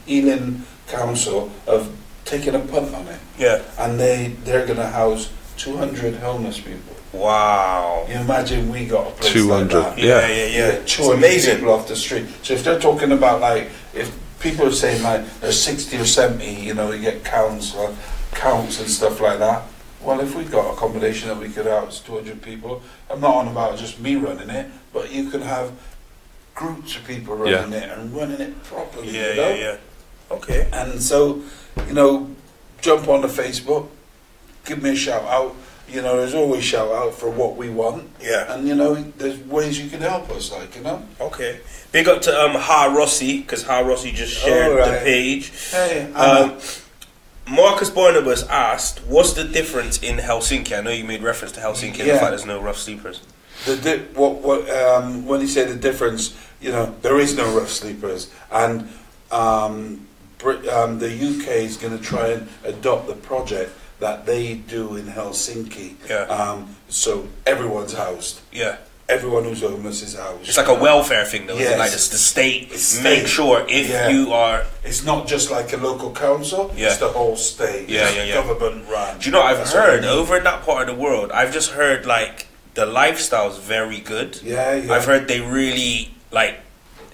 Ealing Council have taken a punt on it. Yeah. And they're going to house 200 homeless people. Wow. You imagine we got a place 200. like that. Yeah. 200 people off the street. So if they're talking about, like, if people are saying, like, there's 60 or 70, you know, you get counts and stuff like that. Well, if we got accommodation that we could house 200 people, I'm not on about just me running it, but you can have groups of people running it and running it properly. Yeah. Okay. And so, you know, jump on the Facebook, give me a shout out. You know, there's always shout out for what we want. Yeah. And, you know, there's ways you can help us, like, you know. Okay. Big up to Ha Rossi, because Ha Rossi just shared the page. Hey, Marcus Barnabas asked, what's the difference in Helsinki? I know you made reference to Helsinki and the fact there's no rough sleepers. When you say the difference, you know, there is no rough sleepers. And the UK is going to try and adopt the project that they do in Helsinki. Yeah. So everyone's housed. Yeah. everyone who's homeless is housed. It's like a welfare thing, though. Yes. Like the state make sure if you are. It's not just like a local council. Yeah. It's the whole state. Yeah, It's government run. Do you know what I've That's heard what I mean. over in that part of the world? I've just heard like the lifestyle's very good. Yeah. I've heard they really like.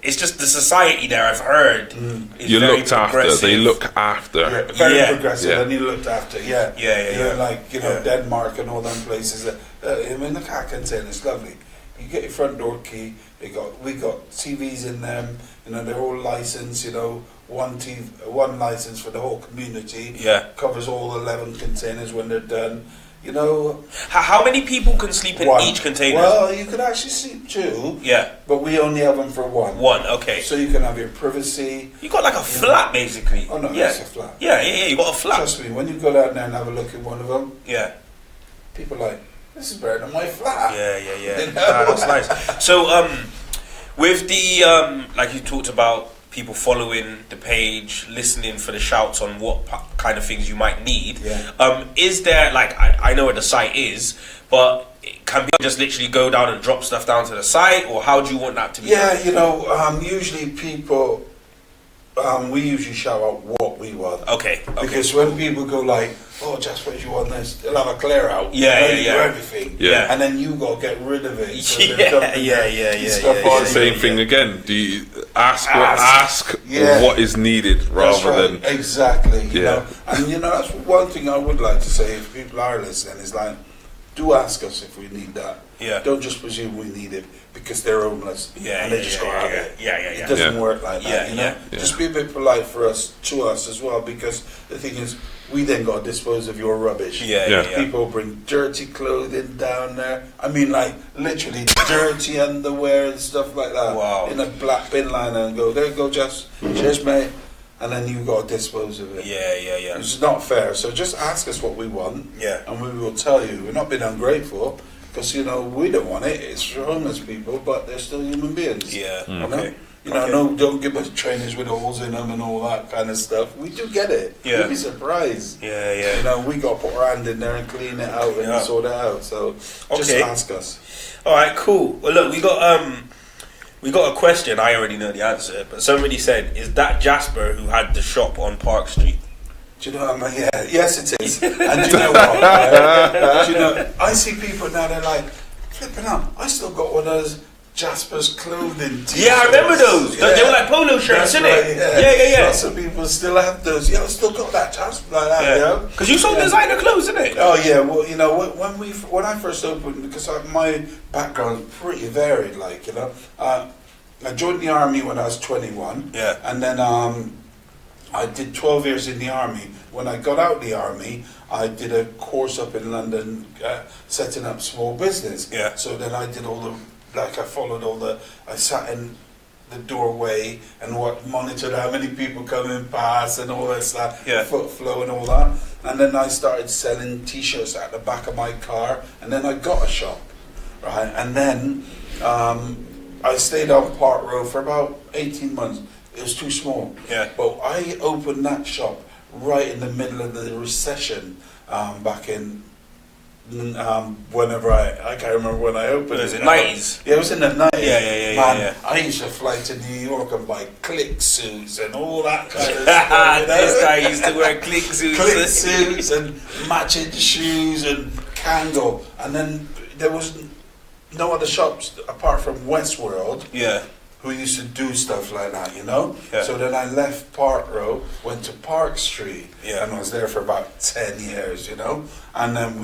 It's just the society there. I've heard. Is You're very looked after. progressive. They look after. Yeah, very Yeah. progressive, Yeah. and you looked after. Yeah. You know, like Denmark and all them places. I mean, look at content. It's lovely. You get your front door key. We got TVs in them. You know, they're all licensed. You know, one license for the whole community. Yeah. Covers all 11 containers when they're done. You know, How many people can sleep in each container? Well, you could actually sleep 2. Yeah. But we only have them for 1. 1, okay. So you can have your privacy. You got like a flat, basically. Oh no, yeah. it's a flat. Yeah. You got a flat. Trust me, when you go down there and have a look at one of them, Yeah. people are like, this is better than my flat. Yeah. You know? Nah, that's nice. So, with the like you talked about people following the page, listening for the shouts on what kind of things you might need. Yeah. Is there like I know where the site is, but can people just literally go down and drop stuff down to the site, or how do you want that to be? Yeah, you know, usually people, we usually shout out what we want. Okay. Because when people go like, oh, Jasper, you want this? They'll have a clear out. Yeah. Everything. Yeah. And then you got to get rid of it. So Yeah. It's the same thing again. Do you ask Yeah. what is needed rather than exactly. You Yeah. know? And you know, that's one thing I would like to say if people are listening is like, do ask us if we need that. Yeah. Don't just presume we need it because they're homeless. Yeah, And they yeah, just yeah, go yeah, out yeah. it. Yeah. It doesn't work like that. Yeah, You know. yeah. Just be a bit polite for us to us as well, because the thing is, we then got to dispose of your rubbish. Yeah. People bring dirty clothing down there. I mean, like literally dirty underwear and stuff like that. Wow. In a black bin liner and go, there you go, Jess. Cheers, mate. And then you got to dispose of it. Yeah. It's not fair. So just ask us what we want. Yeah. And we will tell you. We're not being ungrateful, because you know we don't want it. It's for homeless people, but they're still human beings. Yeah. You know? Okay. You know, no, don't give us trainers with holes in them and all that kind of stuff. We do get it. Yeah. You'd be surprised. Yeah. You know, we got to put our hand in there and clean it out and sort it out. So just Okay. ask us. All right, cool. Well, look, we got a question. I already know the answer, but somebody said, "Is that Jasper who had the shop on Park Street?" Do you know what I mean? Yeah, yes it is. And do you know what? Do you know, I see people now, they're like, flipping out, I still got one of those Jasper's clothing t-shirts. Yeah, I remember those. They were like polo shirts, That's innit? right, Yeah. Lots of people still have those. Yeah, I still got that Jasper like that, you know? Because you sold designer clothes, innit? Oh yeah, well, you know, when I first opened, because my background's pretty varied, like, you know, I joined the army when I was 21. Yeah. And then I did 12 years in the army. When I got out of the army, I did a course up in London, setting up small business. Yeah. So then I did I sat in the doorway and monitored how many people coming past and all that stuff, foot flow and all that. And then I started selling t-shirts at the back of my car, and then I got a shop, right? And then I stayed on Park Road for about 18 months. It was too small. Yeah. But I opened that shop right in the middle of the recession back in whenever I can't remember when I opened it. Was it 90s? Yeah, it was in the 90s. Yeah. Man, I used to fly to New York and buy click suits and all that kind of stuff. You know? This guy used to wear click suits. Click suits and matching shoes and Kangol. And then there was no other shops apart from Westworld. Yeah. Who used to do stuff like that, you know? Yeah. So then I left Park Row, went to Park Street, Yeah. and I was there for about 10 years, you know? And then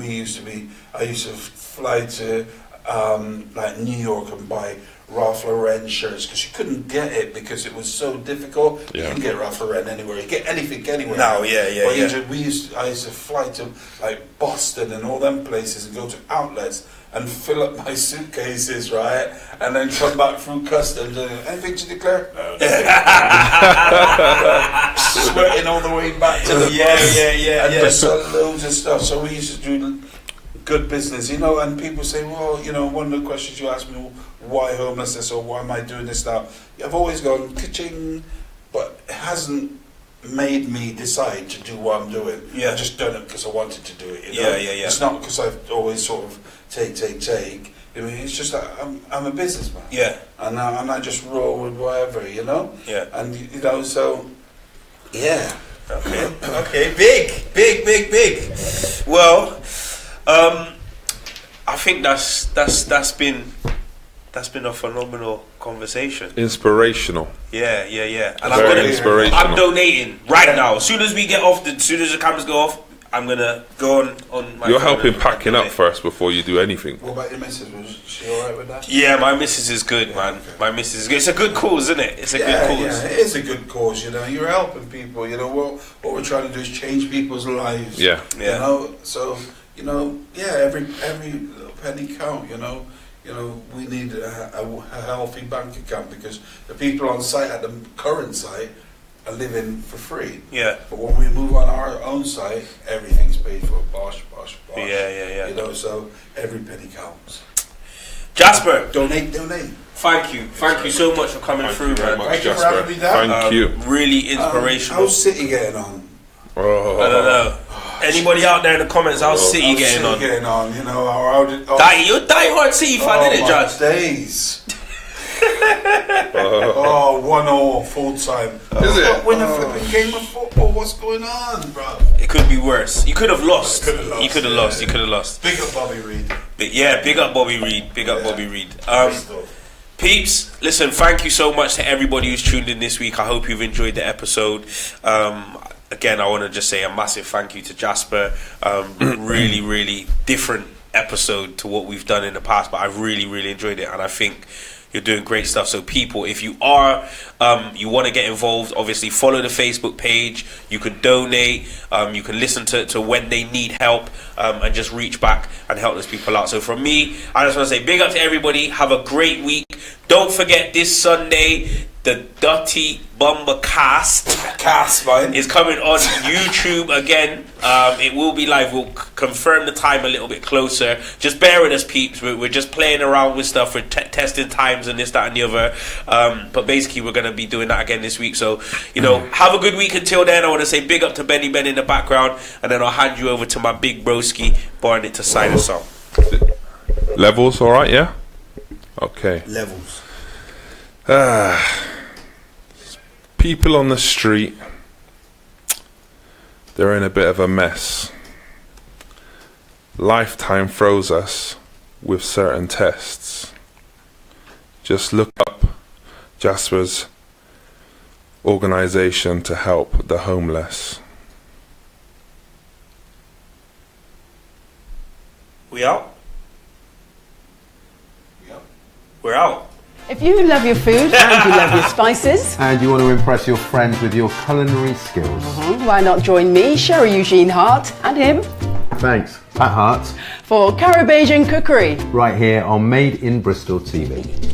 I used to fly to like New York and buy Ralph Lauren shirts, because you couldn't get it because it was so difficult. Yeah. You couldn't get Ralph Lauren anywhere. You get anything anywhere. No, yeah. But I used to fly to like Boston and all them places and go to outlets and fill up my suitcases, right? And then come back through customs and anything to declare? No. Sweating all the way back to the bus. And just sell loads of stuff. So we used to do good business, you know, and people say, well, you know, one of the questions you ask me, why homelessness or why am I doing this now? I've always gone, ka-ching, but it hasn't made me decide to do what I'm doing. Yeah. I just done it because I wanted to do it. You Yeah, know? yeah. It's not because I've always sort of take. I mean, it's just that I'm a businessman. Yeah. And I just roll with whatever, you know. Yeah. And you know, so yeah. Okay. Big. Well, I think that's been a phenomenal conversation. Inspirational. Yeah. And Very inspirational. I'm donating right now. As soon as we get off, as soon as the cameras go off, I'm gonna go on my. You're phone helping and packing up donate. first before you do anything. What about your missus? Was she alright with that? Yeah, my missus is good, man. Okay. My missus is good. It's a good cause, isn't it? It's a good cause. Yeah, it is a good cause. You know, you're helping people. You know what we're trying to do is change people's lives. Yeah. You know, so you know, every little penny count. You know, we need a healthy bank account because the people on site at the current site are living for free. Yeah. But when we move on our own site, everything's paid for. Bosh. Yeah. You know, so every penny counts. Jasper, Donate. thank you so much for coming through, Very man. much, Thank you for Jasper. having me down. Thank you. Really inspirational. How's City getting on? Oh. I don't know. Anybody out there in the comments, how's City getting on? Getting on, you know, You're a die-hard City fan, innit, Judge? Days. 1-0 full time. Is it? Win a flipping game of football. What's going on, bro? It could be worse. You could have lost. Could have lost, You could have lost. You could have lost. Big up Bobby Reid. Big up Bobby Reid. Bobby Reid. Bristol. Peeps, listen, thank you so much to everybody who's tuned in this week. I hope you've enjoyed the episode. Again, I want to just say a massive thank you to Jasper. Really, really different episode to what we've done in the past, but I've really, really enjoyed it, and I think you're doing great stuff. So people, if you are you want to get involved, obviously follow the Facebook page. You can donate, you can listen to when they need help, and just reach back and help those people out. So from me, I just want to say big up to everybody. Have a great week. Don't forget this Sunday the Dirty Bomber cast is coming on YouTube again. It will be live. We'll confirm the time a little bit closer. Just bear with us, peeps. We're just playing around with stuff. We're testing times and this, that, and the other. But basically, we're going to be doing that again this week. So, have a good week until then. I want to say big up to Benny Ben in the background. And then I'll hand you over to my big broski, Barnett, to sign us off. Levels, all right, yeah? Okay. Levels. People on the street, they're in a bit of a mess. Lifetime throws us with certain tests. Just look up Jasper's organisation to help the homeless. We out? We're out. If you love your food and you love your spices, and you want to impress your friends with your culinary skills, why not join me, Sherry Eugene Hart, and him thanks, Pat Hart, for Caribbean Cookery, right here on Made in Bristol TV.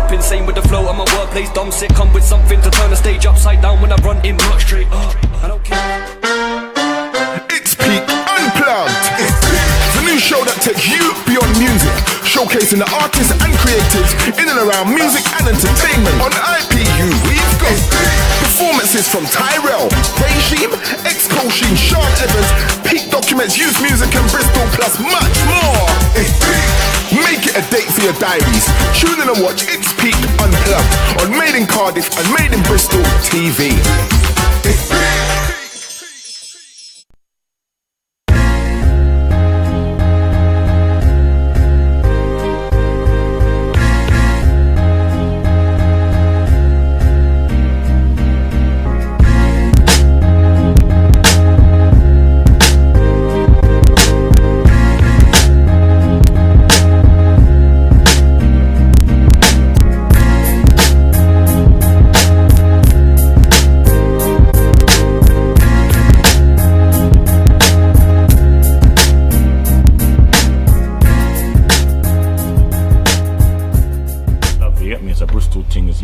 Insane with the flow, I'm a wordplace dumb sick. Come with something to turn the stage upside down when I run in much straight up. I don't care. It's Peak Unplugged. It's a new show that takes you beyond music, showcasing the artists and creatives in and around music and entertainment. On IPU, we've got performances from Tyrell, Regime, Ex-Coaching, Sean Evans. Peak documents youth music and Bristol, plus much more. Make it a date for your diaries. Tune in and watch It's Peak Unplugged on Made in Cardiff and Made in Bristol TV.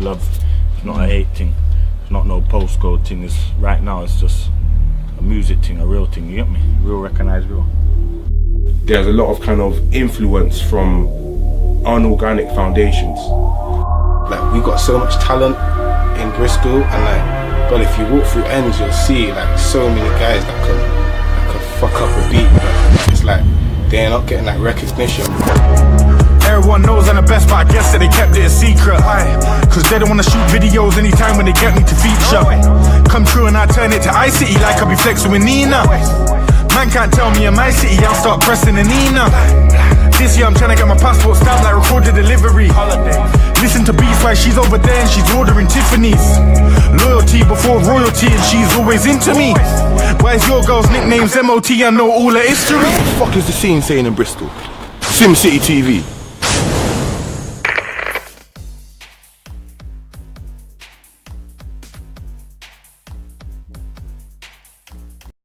Love, it's not a hate thing, it's not no post. postcode thing is right now. It's just a music thing, a real thing. You get me? Real, recognize real. There's a lot of kind of influence from unorganic foundations. Like, we got so much talent in Bristol, and like, but if you walk through ends, you'll see like so many guys that could fuck up a beat, but it's like they're not getting that recognition. Everyone knows I'm the best, but I guess that they kept it a secret. Cause they don't wanna shoot videos anytime when they get me to feature. Come true and I turn it to iCity like I be flexing with Nina. Man can't tell me in my city, I'll start pressing the Nina. This year I'm trying to get my passport stamped like recorded delivery. Listen to beats while she's over there and she's ordering Tiffany's. Loyalty before royalty and she's always into me. Why is your girl's nickname's MOT? I know all her history. What the fuck is the scene saying in Bristol? Sim City TV.